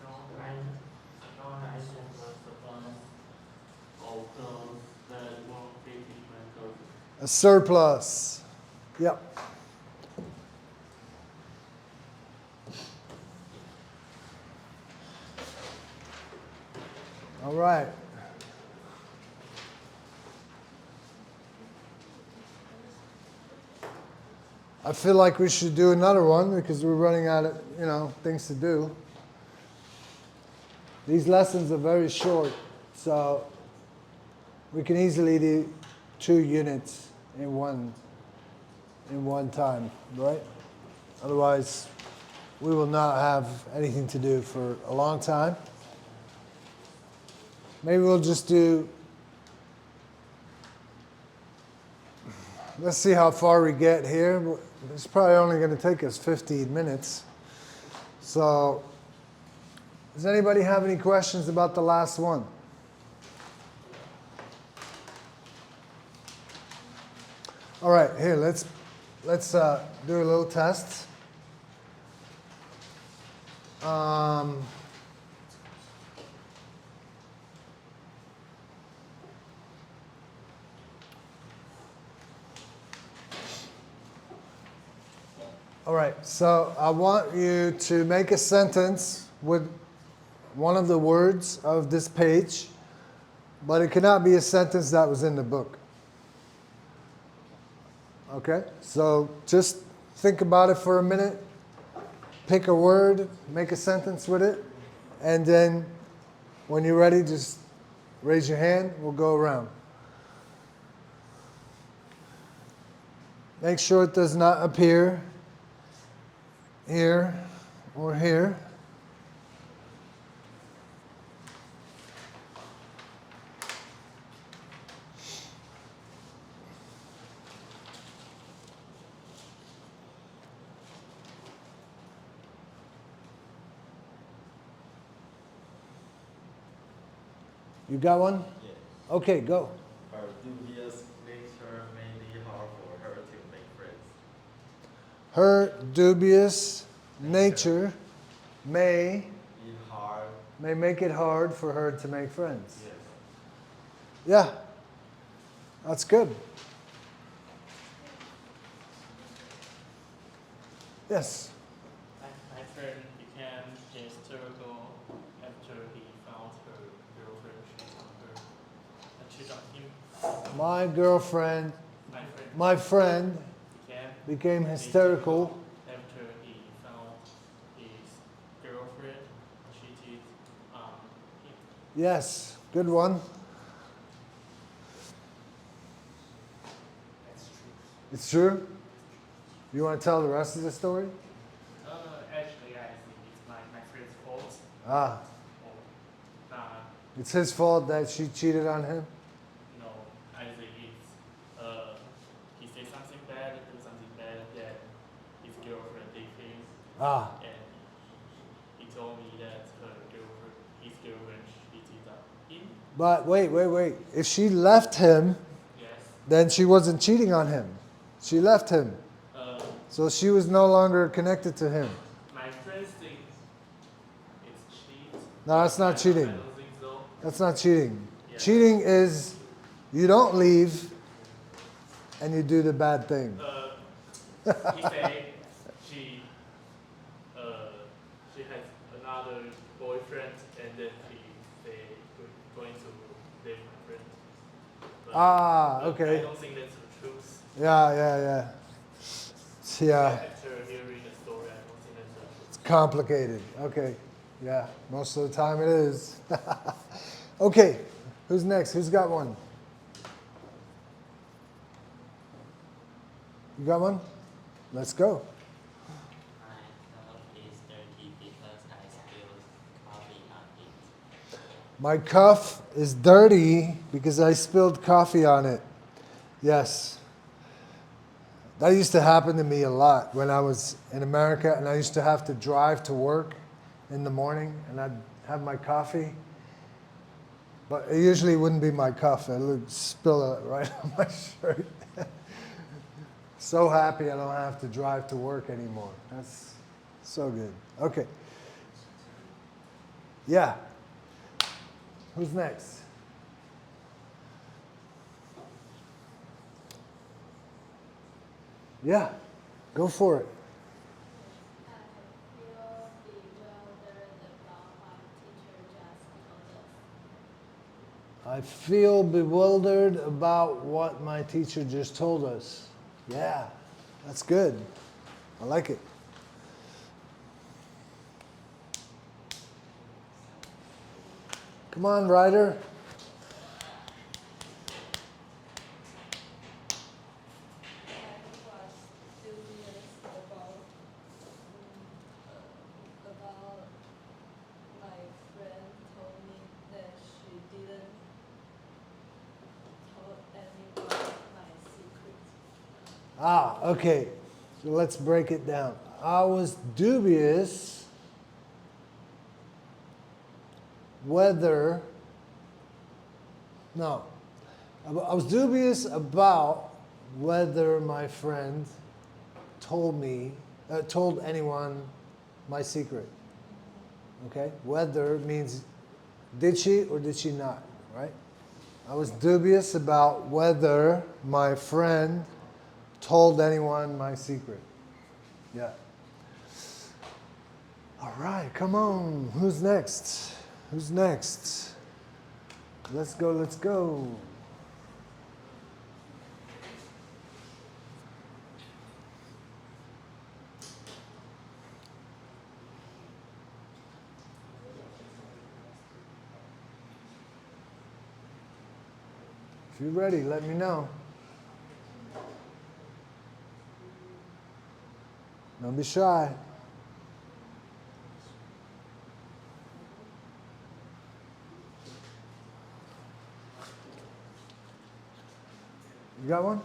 No high supplies or clothes that won't fit in my closet. A surplus. Yep. All right. I feel like we should do another one because we're running out of, things to do. These lessons are very short, so we can easily do 2 units in one time, right? Otherwise, we will not have anything to do for a long time. Maybe we'll just do, let's see how far we get here. It's probably only going to take us 15 minutes. So, does anybody have any questions about the last one? All right, here, let's do a little test. All right, so I want you to make a sentence with one of the words of this page, but it cannot be a sentence that was in the book. Okay, so just think about it for a minute, pick a word, make a sentence with it, and then when you're ready, just raise your hand, we'll go around. Make sure it does not appear here or here. You got one? Yeah. Okay, go. Her dubious nature made it hard for her to make friends. Her dubious nature may make it hard for her to make friends. Yes. Yeah, that's good. Yes. My friend became hysterical after he found her girlfriend cheated on him. My friend became hysterical after he found his girlfriend cheated on him. Yes, good one. It's true? You want to tell the rest of the story? Actually, I think it's my friend's fault. Ah, Nah, it's his fault that she cheated on him? no, I think it's he said something bad, do something bad that his girlfriend did him, Ah, and he told me that his girlfriend cheated on him. but wait. If she left him, Yes. then she wasn't cheating on him. She left him. So she was no longer connected to him. My friends think it's cheat. No, that's not cheating. I don't think so. That's not cheating. Yeah. Cheating is you don't leave and you do the bad thing. He said she has another boyfriend, and then they going to date my friend. But, Ah, but okay. I don't think that's the truth. Yeah. Yeah, After hearing the story, I don't think that's the truth. it's complicated. Okay. Yeah, most of the time it is. Okay, Who's next? Who's got one? You got one? Let's go. My cup is dirty because I spilled coffee on it. My cuff is dirty because I spilled coffee on it. Yes. That used to happen to me a lot when I was in America, and I used to have to drive to work in the morning, and I'd have my coffee. But it usually wouldn't be my cuff. It would spill it right on my shirt. So happy I don't have to drive to work anymore. That's so good. Okay. Yeah. Who's next? Yeah. Go for it. I feel bewildered about what my teacher just told us. Yeah, that's good. I like it. Come on, Ryder. Ah, okay. So let's break it down. I was dubious whether, no, I was dubious about whether my friend told anyone my secret. Okay? Whether means did she or did she not, right? I was dubious about whether my friend told anyone my secret. Yeah. All right, come on. Who's next? Who's next? Let's go, let's go. If you're ready, let me know. Don't be shy. You got one?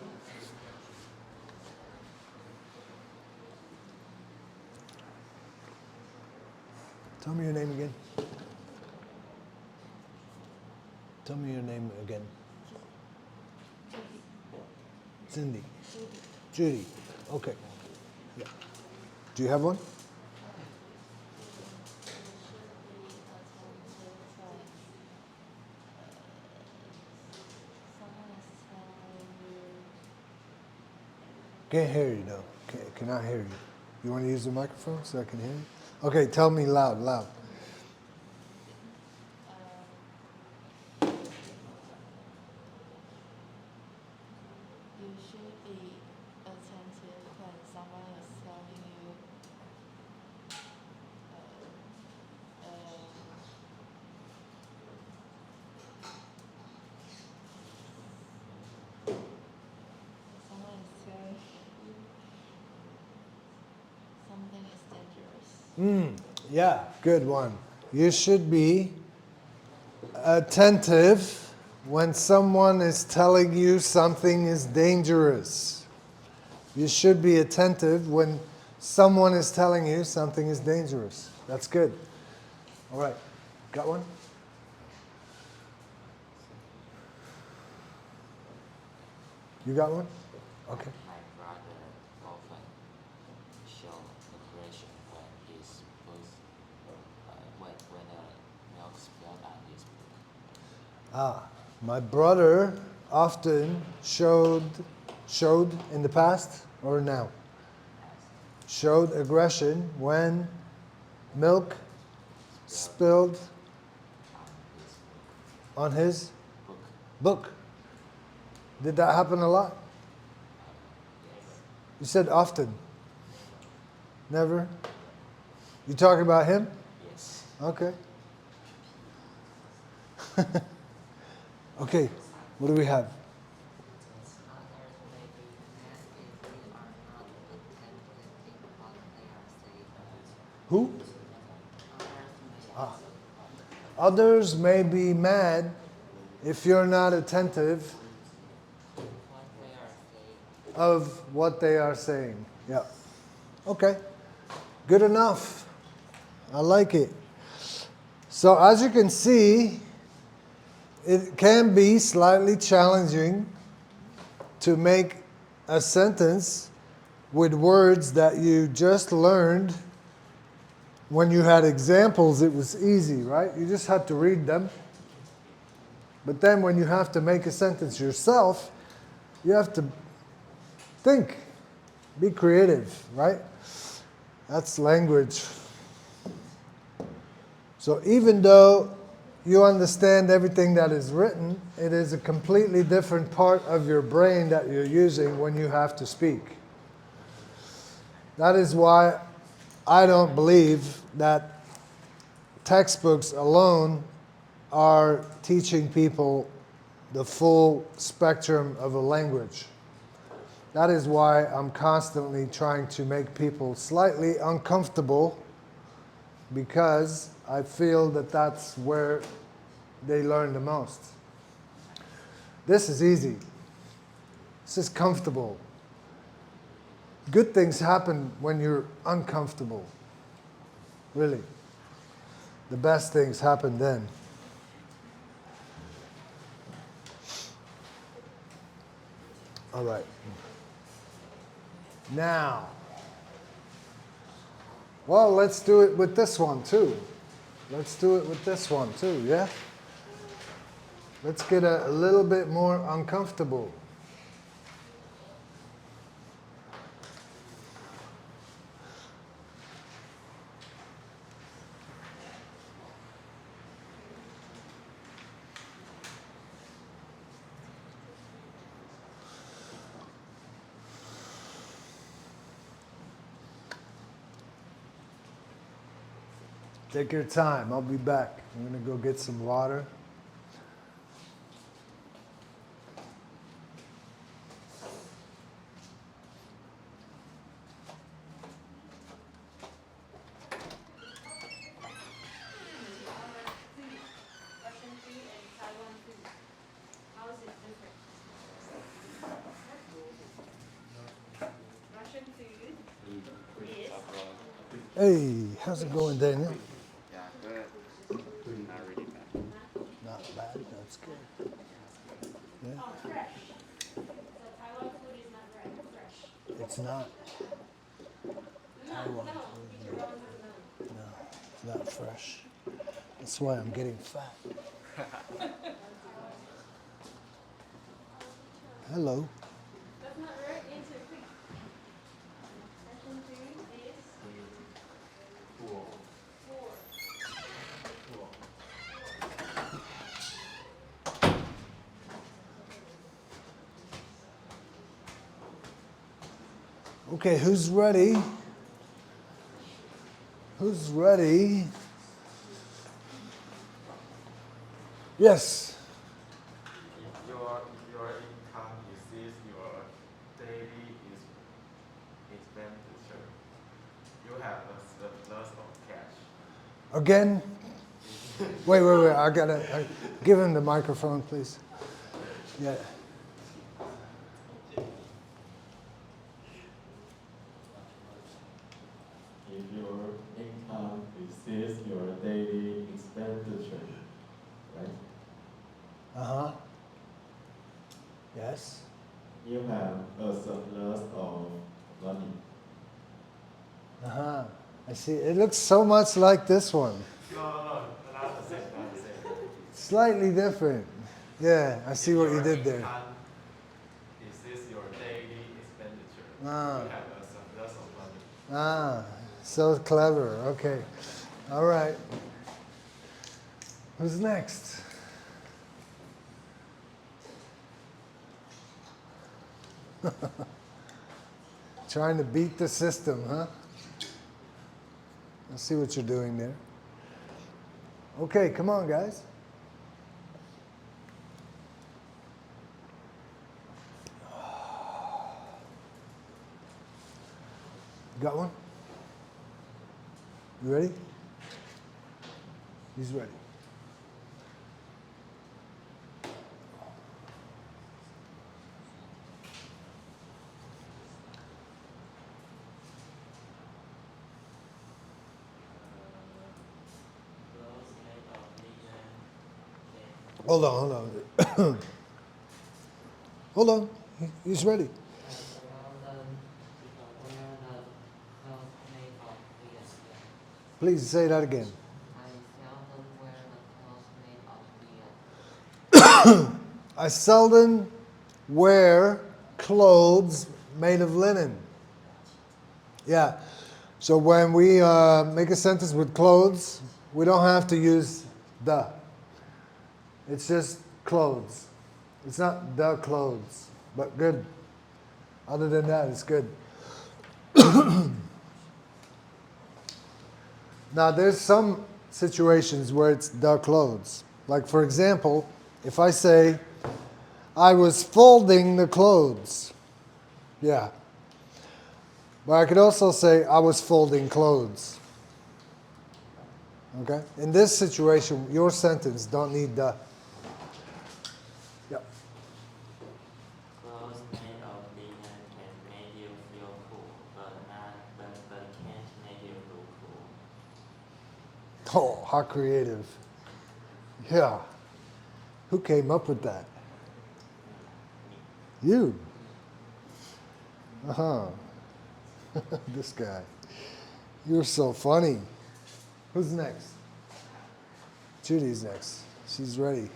Tell me your name again. Tell me your name again. Cindy. Judy. Okay. Yeah. Do you have one? Can't hear you though. Cannot hear you. You want to use the microphone so I can hear you? Okay, tell me loud, loud. You should be attentive when someone is telling you someone is telling you something is dangerous. Yeah, good one. You should be attentive when someone is telling you something is dangerous. You should be attentive when someone is telling you something is dangerous. That's good. All right. Got one? You got one? Okay. My brother often shows aggression when his books, when a milk spilled on his book. My brother often showed in the past or now? Showed aggression when milk spilled on his book. Did that happen a lot? You said often. Never? You talking about him? Yes. Okay. Okay, what do we have? Others may be mad if we are not attentive what they are saying. Who? Others may Others may be mad if you're not attentive what they are saying. of what they are saying. Yeah. Okay. Good enough. I like it. So as you can see, it can be slightly challenging to make a sentence with words that you just learned. When you had examples, it was easy, right? You just had to read them. But then when you have to make a sentence yourself, you have to think, be creative, right? That's language. So even though you understand everything that is written, it is a completely different part of your brain that you're using when you have to speak. That is why I don't believe that textbooks alone are teaching people the full spectrum of a language. That is why I'm constantly trying to make people slightly uncomfortable, because I feel that that's where they learn the most. This is easy. This is comfortable. Good things happen when you're uncomfortable. Really. The best things happen then. All right. Now, well, let's do it with this one too. Let's do it with this one too, yeah? Let's get a little bit more uncomfortable. Take your time. I'll be back. I'm going to go get some water. Russian food and Taiwan food. How is it different? Russian food is Hey, how's it going, Daniel? Yeah, good. Not really bad. Not bad. That's good. Yeah, fresh. So Taiwan food is not fresh. it's not. Taiwan No, food, Peter Robinson, no. no, it's not fresh. That's why I'm getting fat. Hello. That's not the right answer, please. Russian food is four. Okay, who's ready? Who's ready? Yes. If your income exceeds your daily expenditure, you have a surplus of cash. Again? Wait. I gotta give him the microphone, please. Yeah. If your income exceeds your daily expenditure, right? Uh-huh. Yes. You have a surplus of money. Uh-huh. I see. It looks so much like this one. No, not the same, not the same. Slightly different. Yeah, I see what you did there. Income exceeds your daily expenditure. Ah. You have a surplus of money. Ah, so clever. Okay. All right. Who's next? Trying to beat the system, huh? I see what you're doing there. Okay, come on, guys. Got one? You ready? He's ready. Hold on, hold on. Hold on. He's ready. Please say that again. I seldom wear clothes made of linen. Yeah. So when we make a sentence with clothes, we don't have to use the. It's just clothes. It's not the clothes, but good. Other than that, it's good. Now, there's some situations where it's the clothes. Like, for example, if I say, I was folding the clothes. Yeah. But I could also say, I was folding clothes. Okay? In this situation, your sentence don't need the. Yep. Clothes made of linen can make you feel cool, but can't make you look cool. Oh, how creative. Yeah. Who came up with that? You. Uh-huh. This guy. You're so funny. Who's next? Judy's next. She's ready.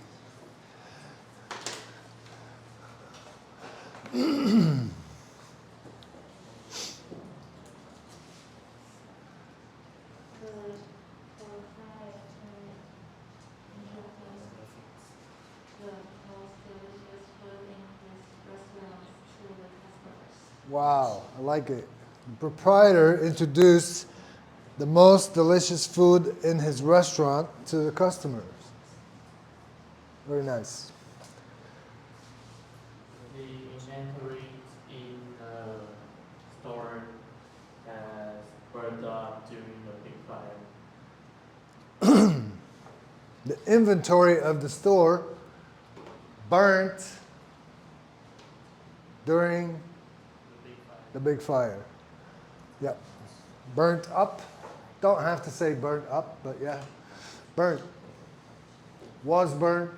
Wow, I like it. The proprietor introduced the most delicious food in his restaurant to the customers. Very nice. The inventory in the store has burned up during the big fire. The inventory of the store burnt during the big fire. Yep. Burnt up. Don't have to say burnt up, but yeah. Burnt. Was burnt.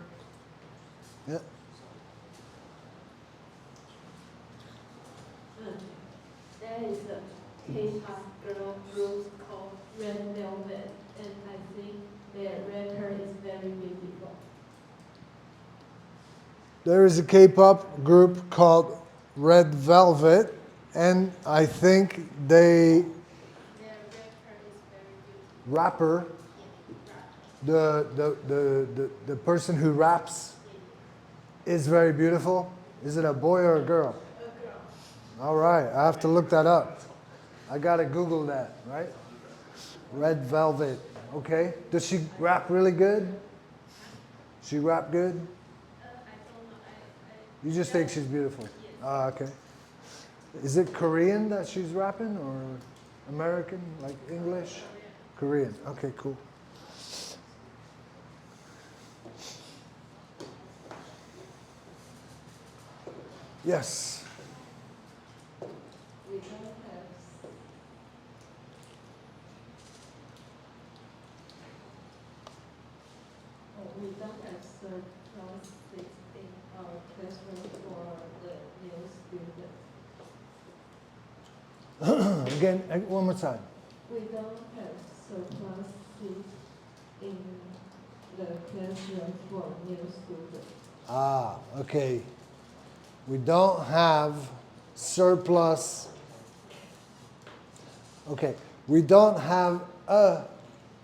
Yep. There is a K-pop girl group called Red Velvet, and I think their record is very beautiful. There is a K-pop group called Red Velvet, and I think Their record is very beautiful. rapper, the person who raps is very beautiful. Is it a boy or a girl? A girl. All right, I have to look that up. I gotta Google that, right? Red Velvet. Okay. Does she rap really good? She rap good? I don't know. You just think she's beautiful? Ah, okay. Is it Korean that she's rapping or American, like English? Korean. Okay, cool. Yes. We don't have surplus seats in our classroom for the new students. Again, one more time. We don't have surplus seats in the classroom for new students. Ah, okay. We don't have surplus. Okay. We don't have a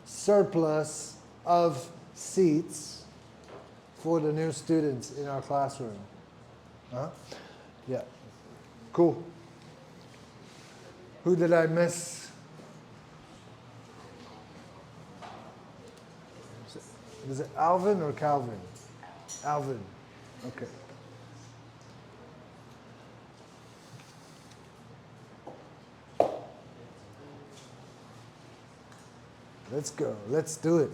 surplus of seats for the new students in our classroom. Huh? Yeah. Cool. Who did I miss? Is it Alvin or Calvin? Alvin. Okay. Let's go. Let's do it.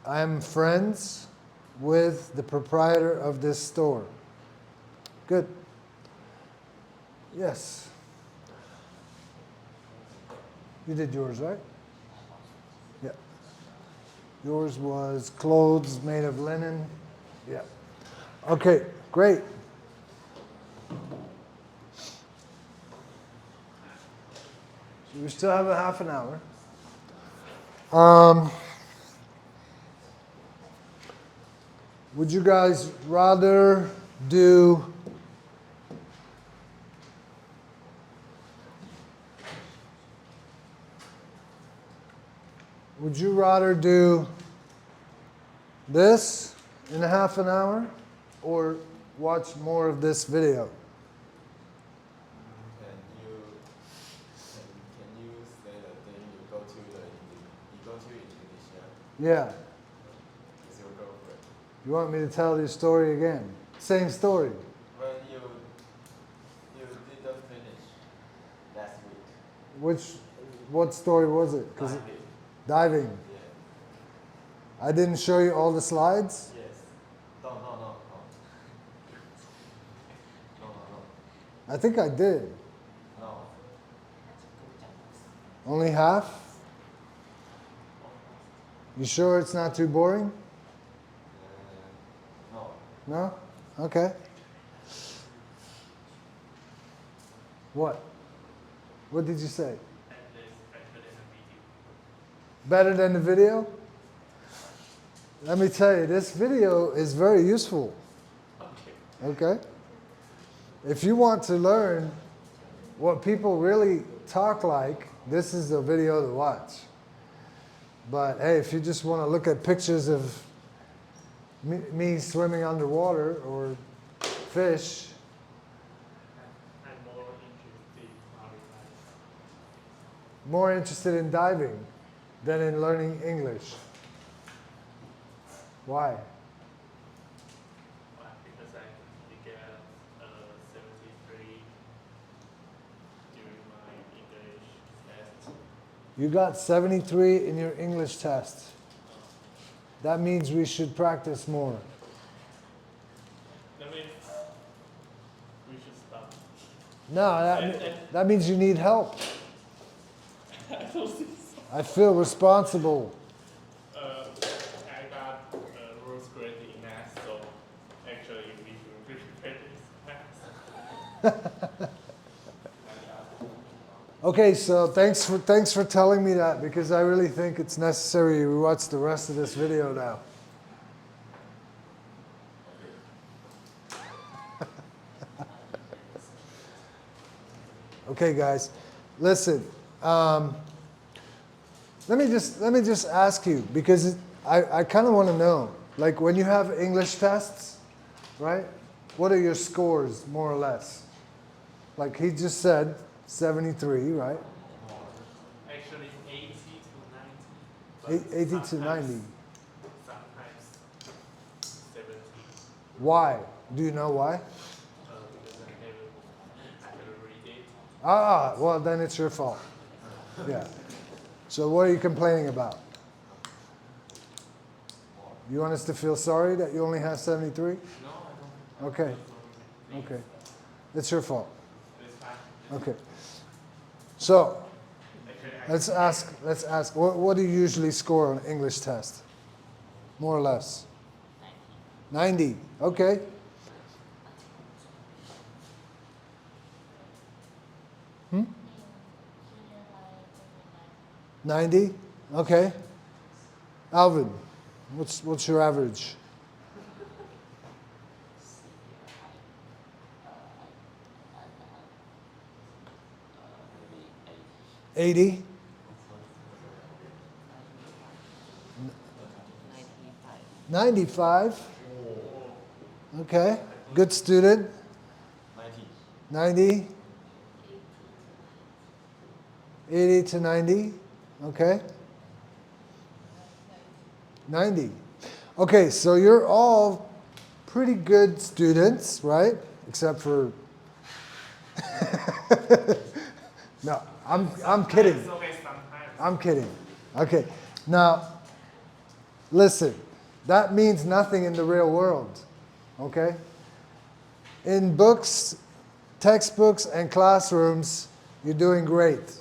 I'm friends with the proprietor of this store. Good. Yes. You did yours, right? Yeah. Yours was clothes made of linen. Yeah. Okay, great. So we still have a half an hour. Would you guys rather do this in a half an hour or watch more of this video? Can you say the thing you go to Indonesia? Yeah. Is your girlfriend? You want me to tell your story again? Same story. When you didn't finish last week. What story was it? Diving. Yeah. I didn't show you all the slides? Yes. No. I think I did. No. Only half? You sure it's not too boring? No. No? Okay. What? What did you say? Better than the video? Let me tell you, this video is very useful. Okay? If you want to learn what people really talk like, this is the video to watch. But hey, if you just want to look at pictures of me swimming underwater or fish, I'm more interested in diving than in learning English. Why? because I get 73 during my English test. You got 73 in your English test. That means we should practice more. That means we should stop. No, that means you need help. I don't think so. I feel responsible. I got rules grade in math, so actually we should prepare this math. Okay, so thanks for telling me that, because I really think it's necessary we watch the rest of this video now. Okay, guys, listen. Let me just ask you, because I kind of want to know, like when you have English tests, right? What are your scores, more or less? Like he just said, 73, right? Actually, 80 to 90. 80 to 90. Sometimes 70. Why? Do you know why? Because I never read it. Well then it's your fault. Yeah. So what are you complaining about? You want us to feel sorry that you only have 73? No, I don't. Okay. Okay. It's your fault. It's fine. Okay. So Actually, let's ask. What do you usually score on an English test? More or less. 90. Okay. Hmm? 90. Okay. Alvin, what's your average? 80? 95. 95? Okay. Good student? 90? 80 to 90? Okay. 90. Okay, so you're all pretty good students, right? Except for no, I'm kidding. I'm kidding. Okay. Now, listen. That means nothing in the real world. Okay? In books, textbooks, and classrooms, you're doing great.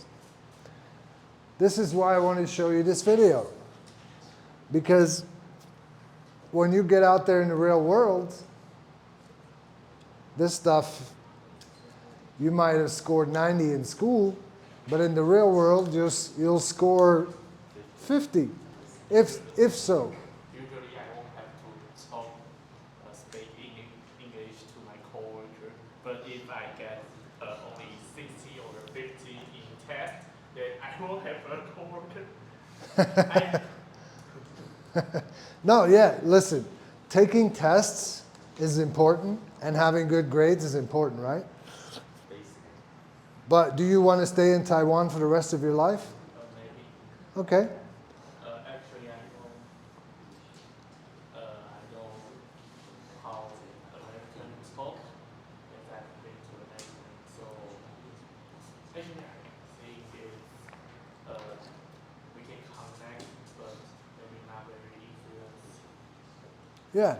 This is why I wanted to show you this video. Because when you get out there in the real world, this stuff, you might have scored 90 in school, but in the real world, you'll score 50, if so. Usually I won't have to talk, speak English to my coworker. But if I get only 60 or 50 in test, then I won't have a coworker. No, yeah, listen, taking tests is important and having good grades is important, right? But do you want to stay in Taiwan for the rest of your life? Maybe. Okay. Actually, I know how Americans talk, and I've been to America, so actually I think we can connect, but maybe not very influence. Yeah.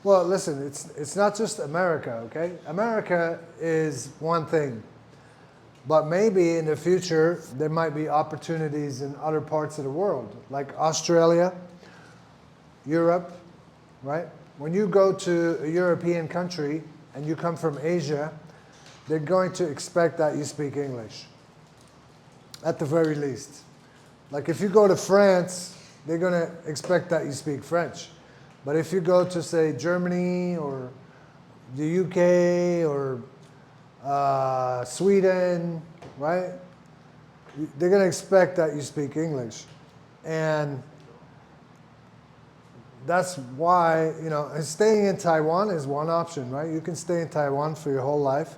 Well, listen, it's not just America, okay? America is one thing. But maybe in the future, there might be opportunities in other parts of the world, like Australia, Europe, right? When you go to a European country and you come from Asia, they're going to expect that you speak English, at the very least. Like if you go to France, they're going to expect that you speak French. But if you go to, say, Germany or the UK or Sweden, right? They're going to expect that you speak English. And that's why, and staying in Taiwan is one option, right? You can stay in Taiwan for your whole life,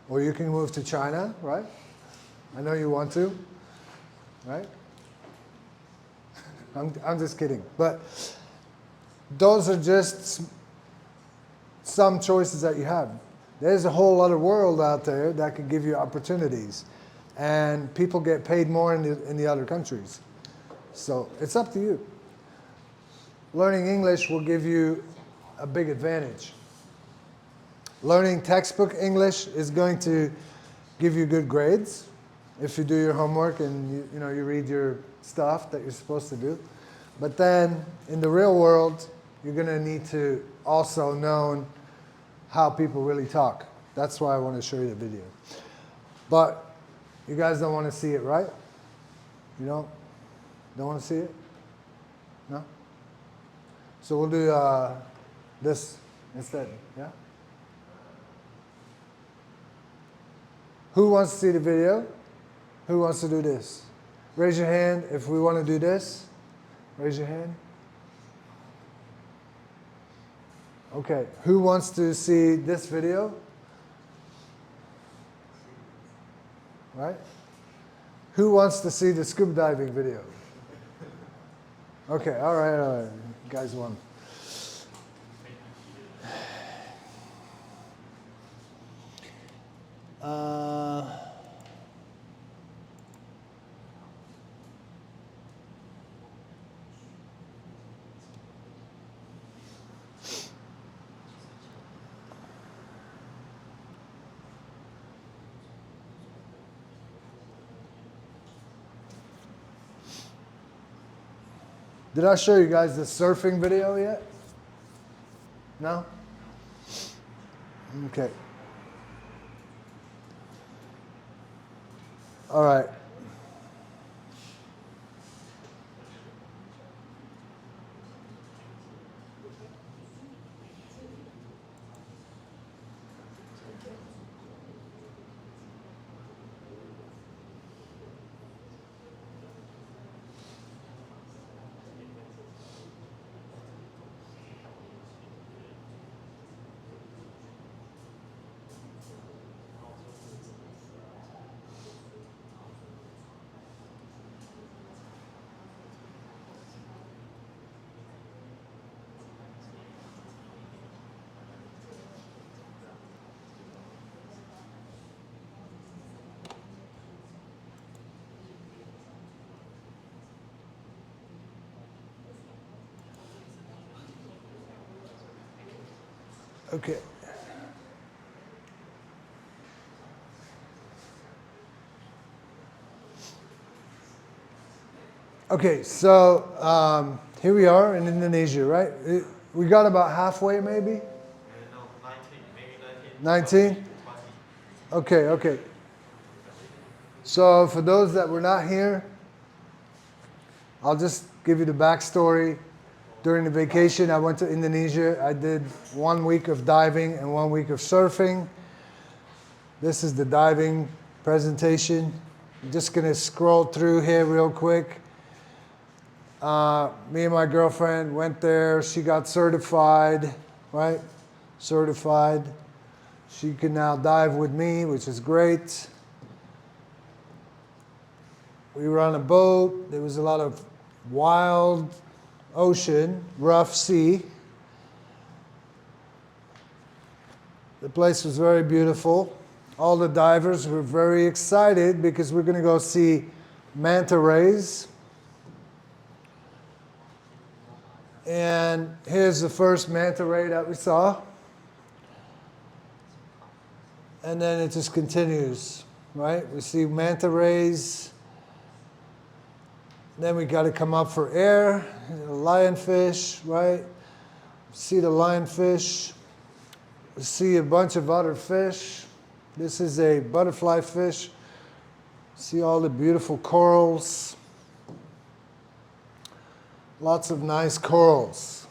or you can move to China, right? I know you want to, right? I'm just kidding. But those are just some choices that you have. There's a whole other world out there that can give you opportunities. And people get paid more in the other countries. So it's up to you. Learning English will give you a big advantage. Learning textbook English is going to give you good grades if you do your homework and you read your stuff that you're supposed to do. But then in the real world, you're going to need to also know how people really talk. That's why I want to show you the video. But you guys don't want to see it, right? You don't want to see it? No? So we'll do this instead, yeah? Who wants to see the video? Who wants to do this? Raise your hand if we want to do this. Raise your hand. Okay, who wants to see this video? Right? Who wants to see the scuba diving video? Okay, all right. You guys won. Did I show you guys the surfing video yet? No? Okay. All right. Okay. Okay, so here we are in Indonesia, right? We got about halfway, maybe? No, 19, maybe 19? 20. Okay, okay. So for those that were not here, I'll just give you the backstory. During the vacation, I went to Indonesia. I did 1 week of diving and 1 week of surfing. This is the diving presentation. I'm just going to scroll through here real quick. Me and my girlfriend went there. She got certified, right? Certified. She can now dive with me, which is great. We were on a boat. There was a lot of wild ocean, rough sea. The place was very beautiful. All the divers were very excited because we're going to go see manta rays. And here's the first manta ray that we saw. And then it just continues, right? We see manta rays. Then we got to come up for air. Lionfish, right? See the lionfish. We see a bunch of other fish. This is a butterfly fish. See all the beautiful corals. Lots of nice corals.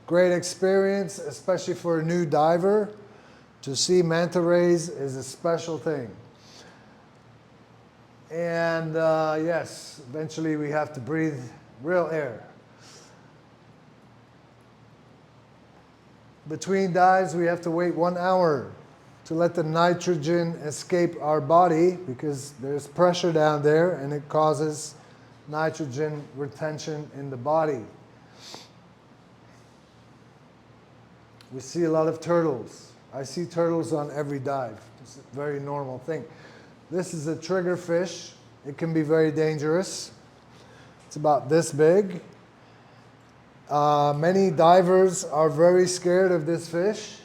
Great experience, especially for a new diver. To see manta rays is a special thing. And yes, eventually we have to breathe real air. Between dives, we have to wait 1 hour to let the nitrogen escape our body because there's pressure down there and it causes nitrogen retention in the body. We see a lot of turtles. I see turtles on every dive. It's a very normal thing. This is a triggerfish. It can be very dangerous. It's about this big. Many divers are very scared of this fish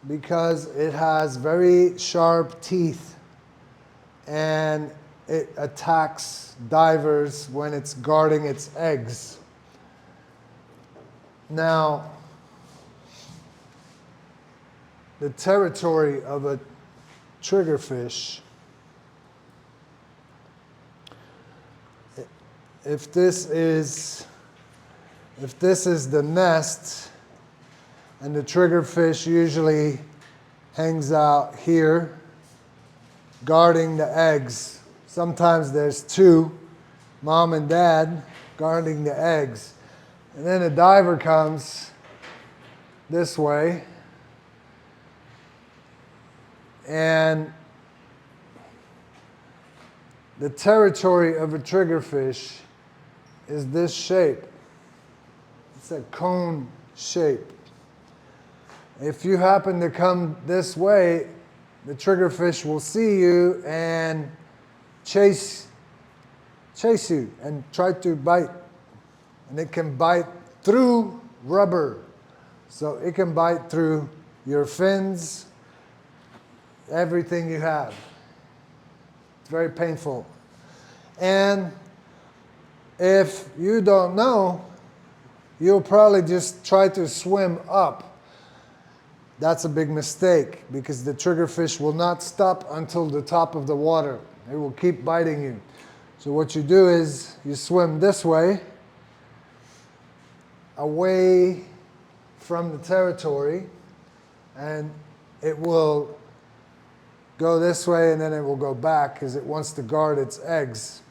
because it has very sharp teeth and it attacks divers when it's guarding its eggs. Now, the territory of a triggerfish, if this is the nest, and the triggerfish usually hangs out here, guarding the eggs. Sometimes there's two, mom and dad, guarding the eggs. And then a diver comes this way, and the territory of a triggerfish is this shape. It's a cone shape. If you happen to come this way, the triggerfish will see you and chase you and try to bite. And it can bite through rubber. So it can bite through your fins, everything you have. It's very painful. And if you don't know, you'll probably just try to swim up. That's a big mistake because the triggerfish will not stop until the top of the water. It will keep biting you. So what you do is you swim this way, away from the territory, and it will go this way and then it will go back because it wants to guard its eggs.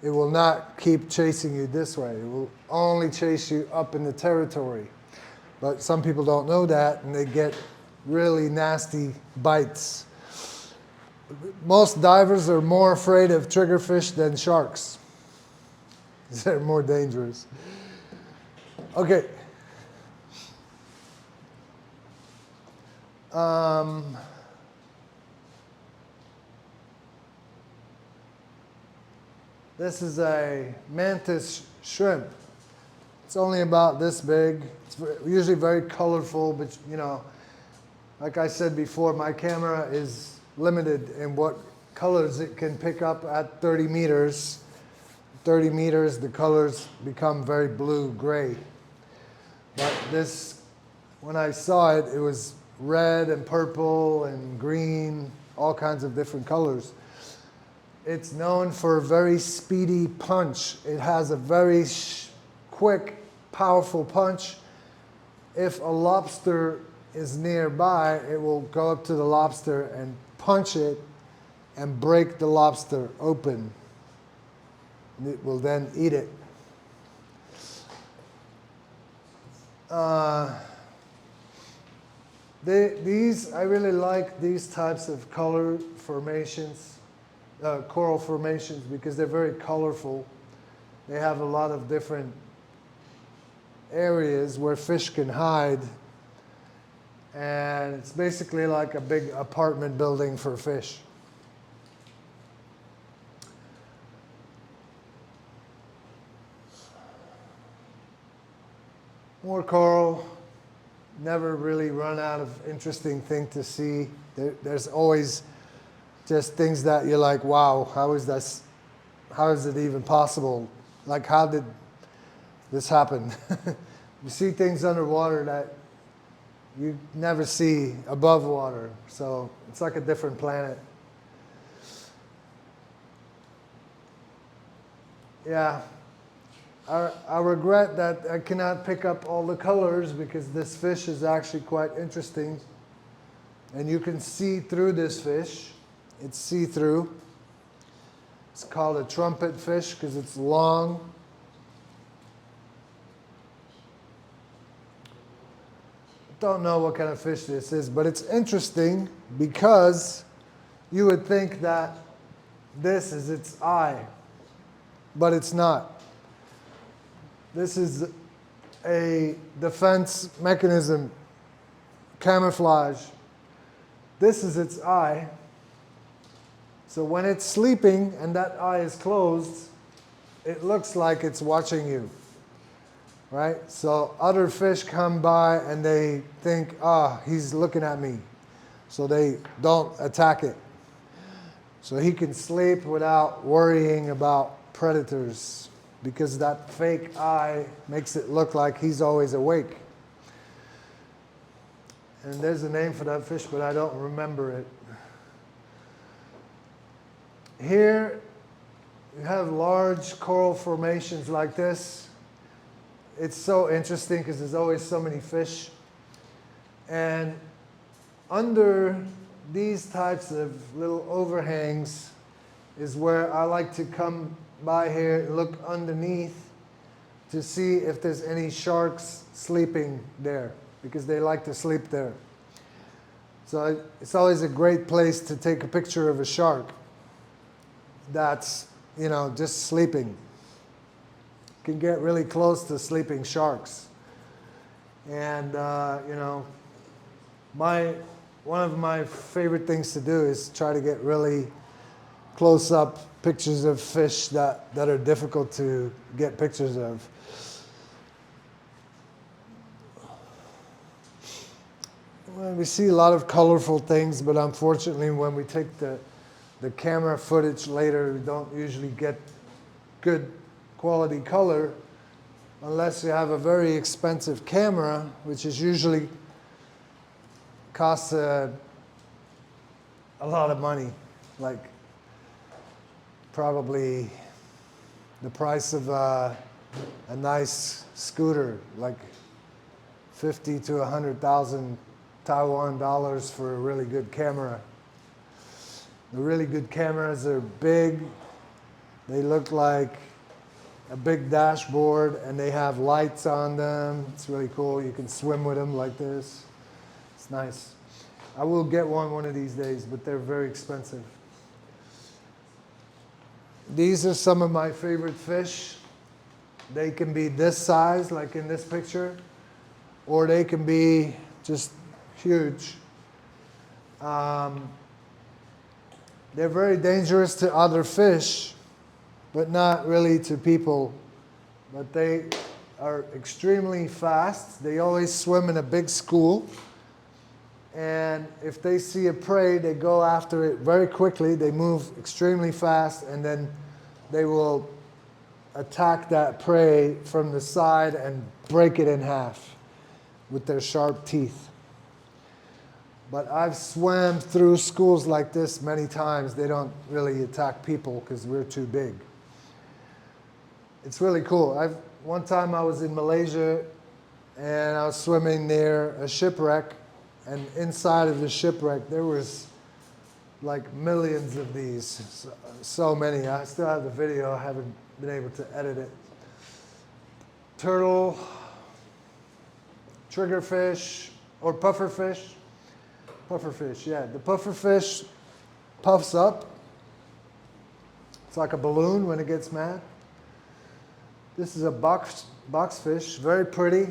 It will not keep chasing you this way. It will only chase you up in the territory. But some people don't know that and they get really nasty bites. Most divers are more afraid of triggerfish than sharks. They're more dangerous. Okay. This is a mantis shrimp. It's only about this big. It's usually very colorful, but you know, like I said before, my camera is limited in what colors it can pick up at 30 meters. 30 meters, the colors become very blue-gray. But this, when I saw it, it was red and purple and green, all kinds of different colors. It's known for a very speedy punch. It has a very quick, powerful punch. If a lobster is nearby, it will go up to the lobster and punch it and break the lobster open. And it will then eat it. I really like these types of color formations, coral formations, because they're very colorful. They have a lot of different areas where fish can hide. And it's basically like a big apartment building for fish. More coral. Never really run out of interesting thing to see. There's always just things that you're like, wow, how is it even possible? Like, how did this happen? You see things underwater that you never see above water. So it's like a different planet. Yeah. I regret that I cannot pick up all the colors because this fish is actually quite interesting. And you can see through this fish. It's see-through. It's called a trumpet fish because it's long. Don't know what kind of fish this is, but it's interesting because you would think that this is its eye, but it's not. This is a defense mechanism, camouflage. This is its eye. So when it's sleeping and that eye is closed, it looks like it's watching you, right? So other fish come by and they think, he's looking at me. So they don't attack it. So he can sleep without worrying about predators, because that fake eye makes it look like he's always awake. And there's a name for that fish, but I don't remember it. Here, you have large coral formations like this. It's so interesting because there's always so many fish. And under these types of little overhangs is where I like to come by here and look underneath to see if there's any sharks sleeping there, because they like to sleep there. So it's always a great place to take a picture of a shark that's, just sleeping. You can get really close to sleeping sharks. And, one of my favorite things to do is try to get really close-up pictures of fish that are difficult to get pictures of. Well, we see a lot of colorful things, but unfortunately when we take the camera footage later, we don't usually get good quality color unless you have a very expensive camera, which is usually costs a lot of money, like probably the price of a nice scooter, like 50 to 100,000 Taiwan dollars for a really good camera. The really good cameras are big. They look like a big dashboard and they have lights on them. It's really cool. You can swim with them like this. It's nice. I will get one of these days, but they're very expensive. These are some of my favorite fish. They can be this size, like in this picture, or they can be just huge. They're very dangerous to other fish, but not really to people. But they are extremely fast. They always swim in a big school. And if they see a prey, they go after it very quickly. They move extremely fast, and then they will attack that prey from the side and break it in half with their sharp teeth. But I've swam through schools like this many times. They don't really attack people because we're too big. It's really cool. One time I was in Malaysia and I was swimming near a shipwreck, and inside of the shipwreck there was like millions of these, so many. I still have the video. I haven't been able to edit it. Turtle, triggerfish, or pufferfish. Pufferfish, yeah. The pufferfish puffs up. It's like a balloon when it gets mad. This is a boxfish, very pretty.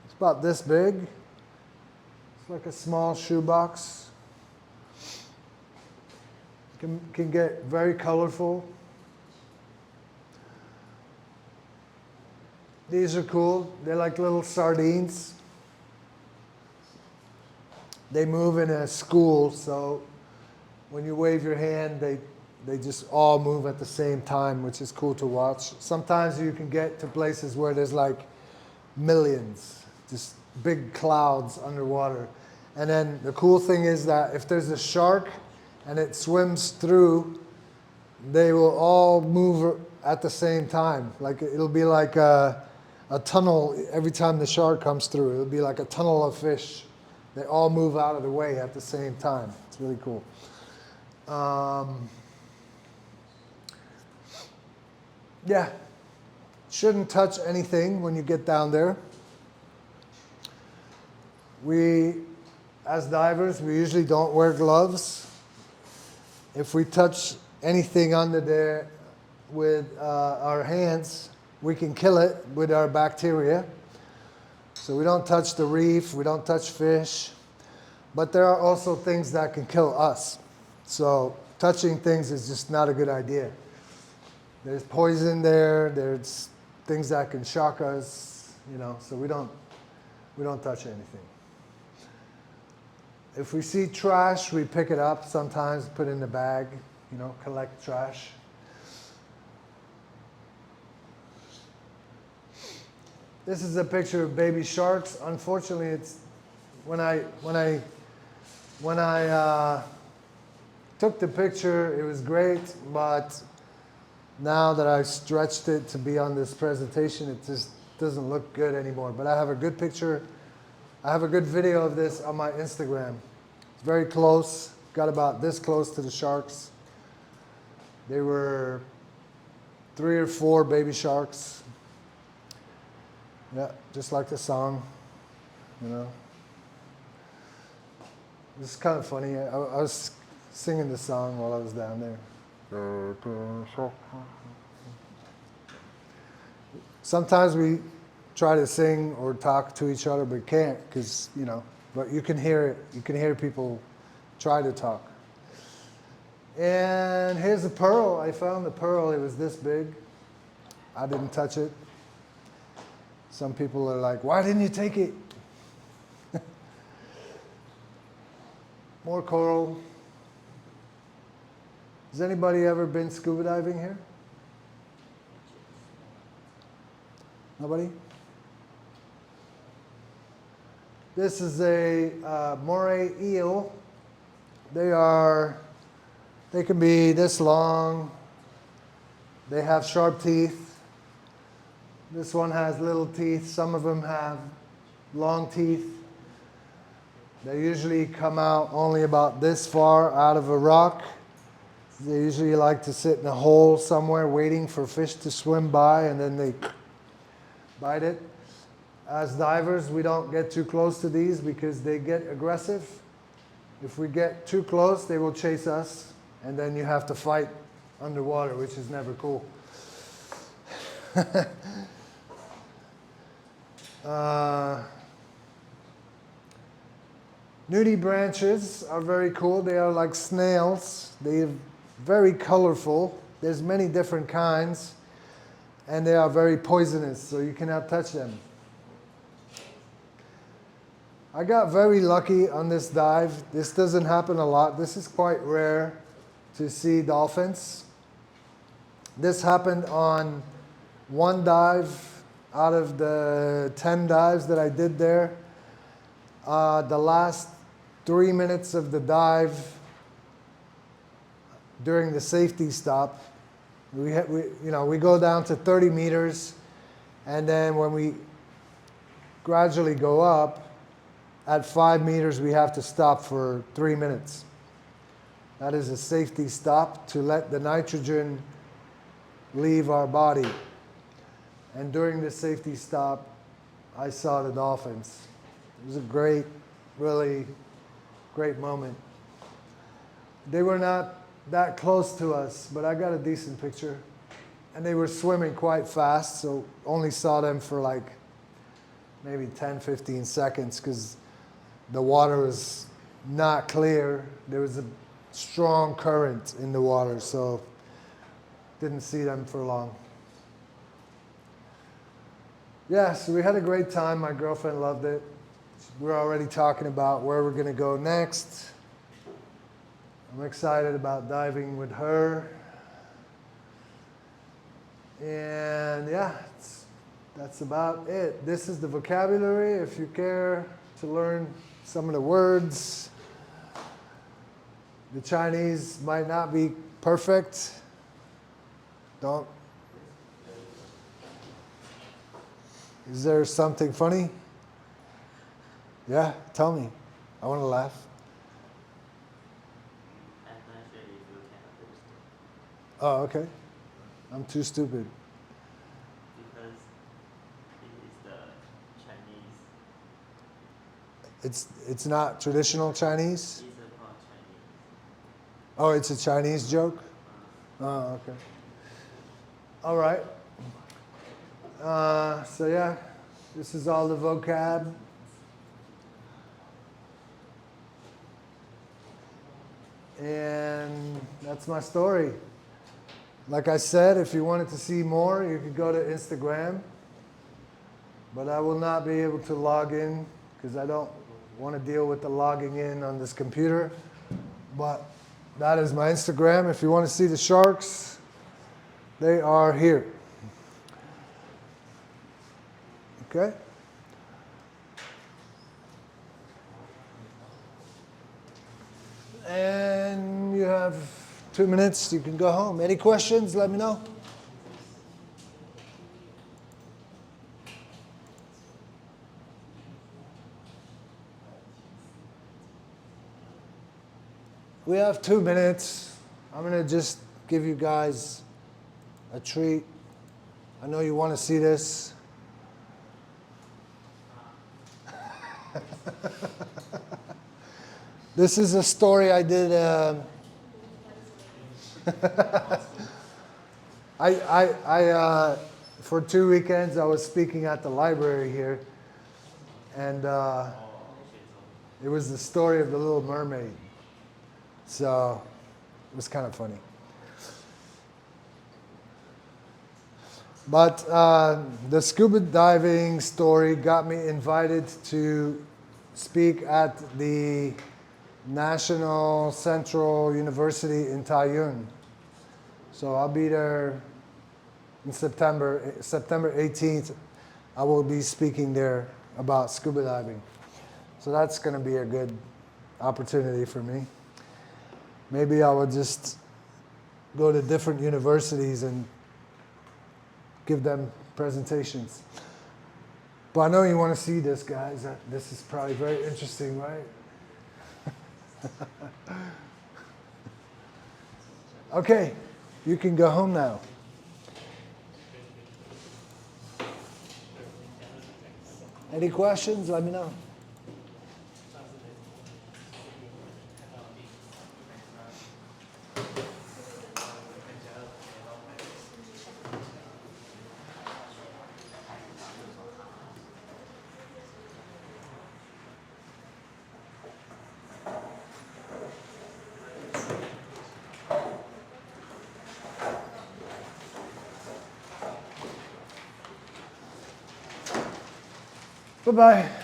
It's about this big. It's like a small shoebox. Can get very colorful. These are cool. They're like little sardines. They move in a school, so when you wave your hand, they just all move at the same time, which is cool to watch. Sometimes you can get to places where there's like millions, just big clouds underwater. And then the cool thing is that if there's a shark and it swims through, they will all move at the same time. Like it'll be like a tunnel every time the shark comes through. It'll be like a tunnel of fish. They all move out of the way at the same time. It's really cool. Yeah, shouldn't touch anything when you get down there. We, as divers, we usually don't wear gloves. If we touch anything under there with our hands, we can kill it with our bacteria. So we don't touch the reef, we don't touch fish, but there are also things that can kill us. So touching things is just not a good idea. There's poison there, there's things that can shock us, so we don't touch anything. If we see trash, we pick it up sometimes, put it in the bag, collect trash. This is a picture of baby sharks. Unfortunately, it's when I took the picture, it was great, but now that I've stretched it to be on this presentation, it just doesn't look good anymore. But I have a good picture. I have a good video of this on my Instagram. It's very close, got about this close to the sharks. They were 3 or 4 baby sharks. Yeah, just like the song, It's kind of funny. I was singing the song while I was down there. Sometimes we try to sing or talk to each other, but can't because, but you can hear it. You can hear people try to talk. And here's a pearl. I found the pearl. It was this big. I didn't touch it. Some people are like, why didn't you take it? More coral. Has anybody ever been scuba diving here? Nobody? This is a moray eel. They can be this long. They have sharp teeth. This one has little teeth. Some of them have long teeth. They usually come out only about this far out of a rock. They usually like to sit in a hole somewhere waiting for fish to swim by, and then they bite it. As divers, we don't get too close to these because they get aggressive. If we get too close, they will chase us, and then you have to fight underwater, which is never cool. Nudibranches are very cool. They are like snails. They're very colorful. There's many different kinds. and they are very poisonous, so you cannot touch them. I got very lucky on this dive. This doesn't happen a lot. This is quite rare to see dolphins. This happened on one dive out of the 10 dives that I did there. The last 3 minutes of the dive during the safety stop, we go down to 30 meters, and then when we gradually go up, at 5 meters we have to stop for 3 minutes. That is a safety stop to let the nitrogen leave our body. And during the safety stop, I saw the dolphins. It was a great, really great moment. They were not that close to us, but I got a decent picture. And they were swimming quite fast, so only saw them for like maybe 10, 15 seconds because the water was not clear. There was a strong current in the water, so didn't see them for long. Yeah, so we had a great time. My girlfriend loved it. We're already talking about where we're going to go next. I'm excited about diving with her. And yeah, that's about it. This is the vocabulary if you care to learn some of the words. The Chinese might not be perfect. Don't. Is there something funny? Yeah, tell me. I want to laugh. I'm not sure if you can understand. Oh, okay. I'm too stupid. Because it is the Chinese. It's not traditional Chinese? It's about Chinese. Oh, it's a Chinese joke? Oh, okay. All right. So yeah, this is all the vocab. And that's my story. Like I said, if you wanted to see more, you could go to Instagram. But I will not be able to log in because I don't want to deal with the logging in on this computer. But that is my Instagram. If you want to see the sharks, they are here. Okay? And you have 2 minutes. You can go home. Any questions? Let me know. We have 2 minutes. I'm going to just give you guys a treat. I know you want to see this. This is a story I did. For 2 weekends, I was speaking at the library here, and it was the story of the Little Mermaid. So it was kind of funny. But the scuba diving story got me invited to speak at the National Central University in Taiyuan. So I'll be there in September 18th. I will be speaking there about scuba diving. So that's going to be a good opportunity for me. Maybe I will just go to different universities and give them presentations. But I know you want to see this, guys. This is probably very interesting, right? Okay, you can go home now. Any questions? Let me know. Bye-bye.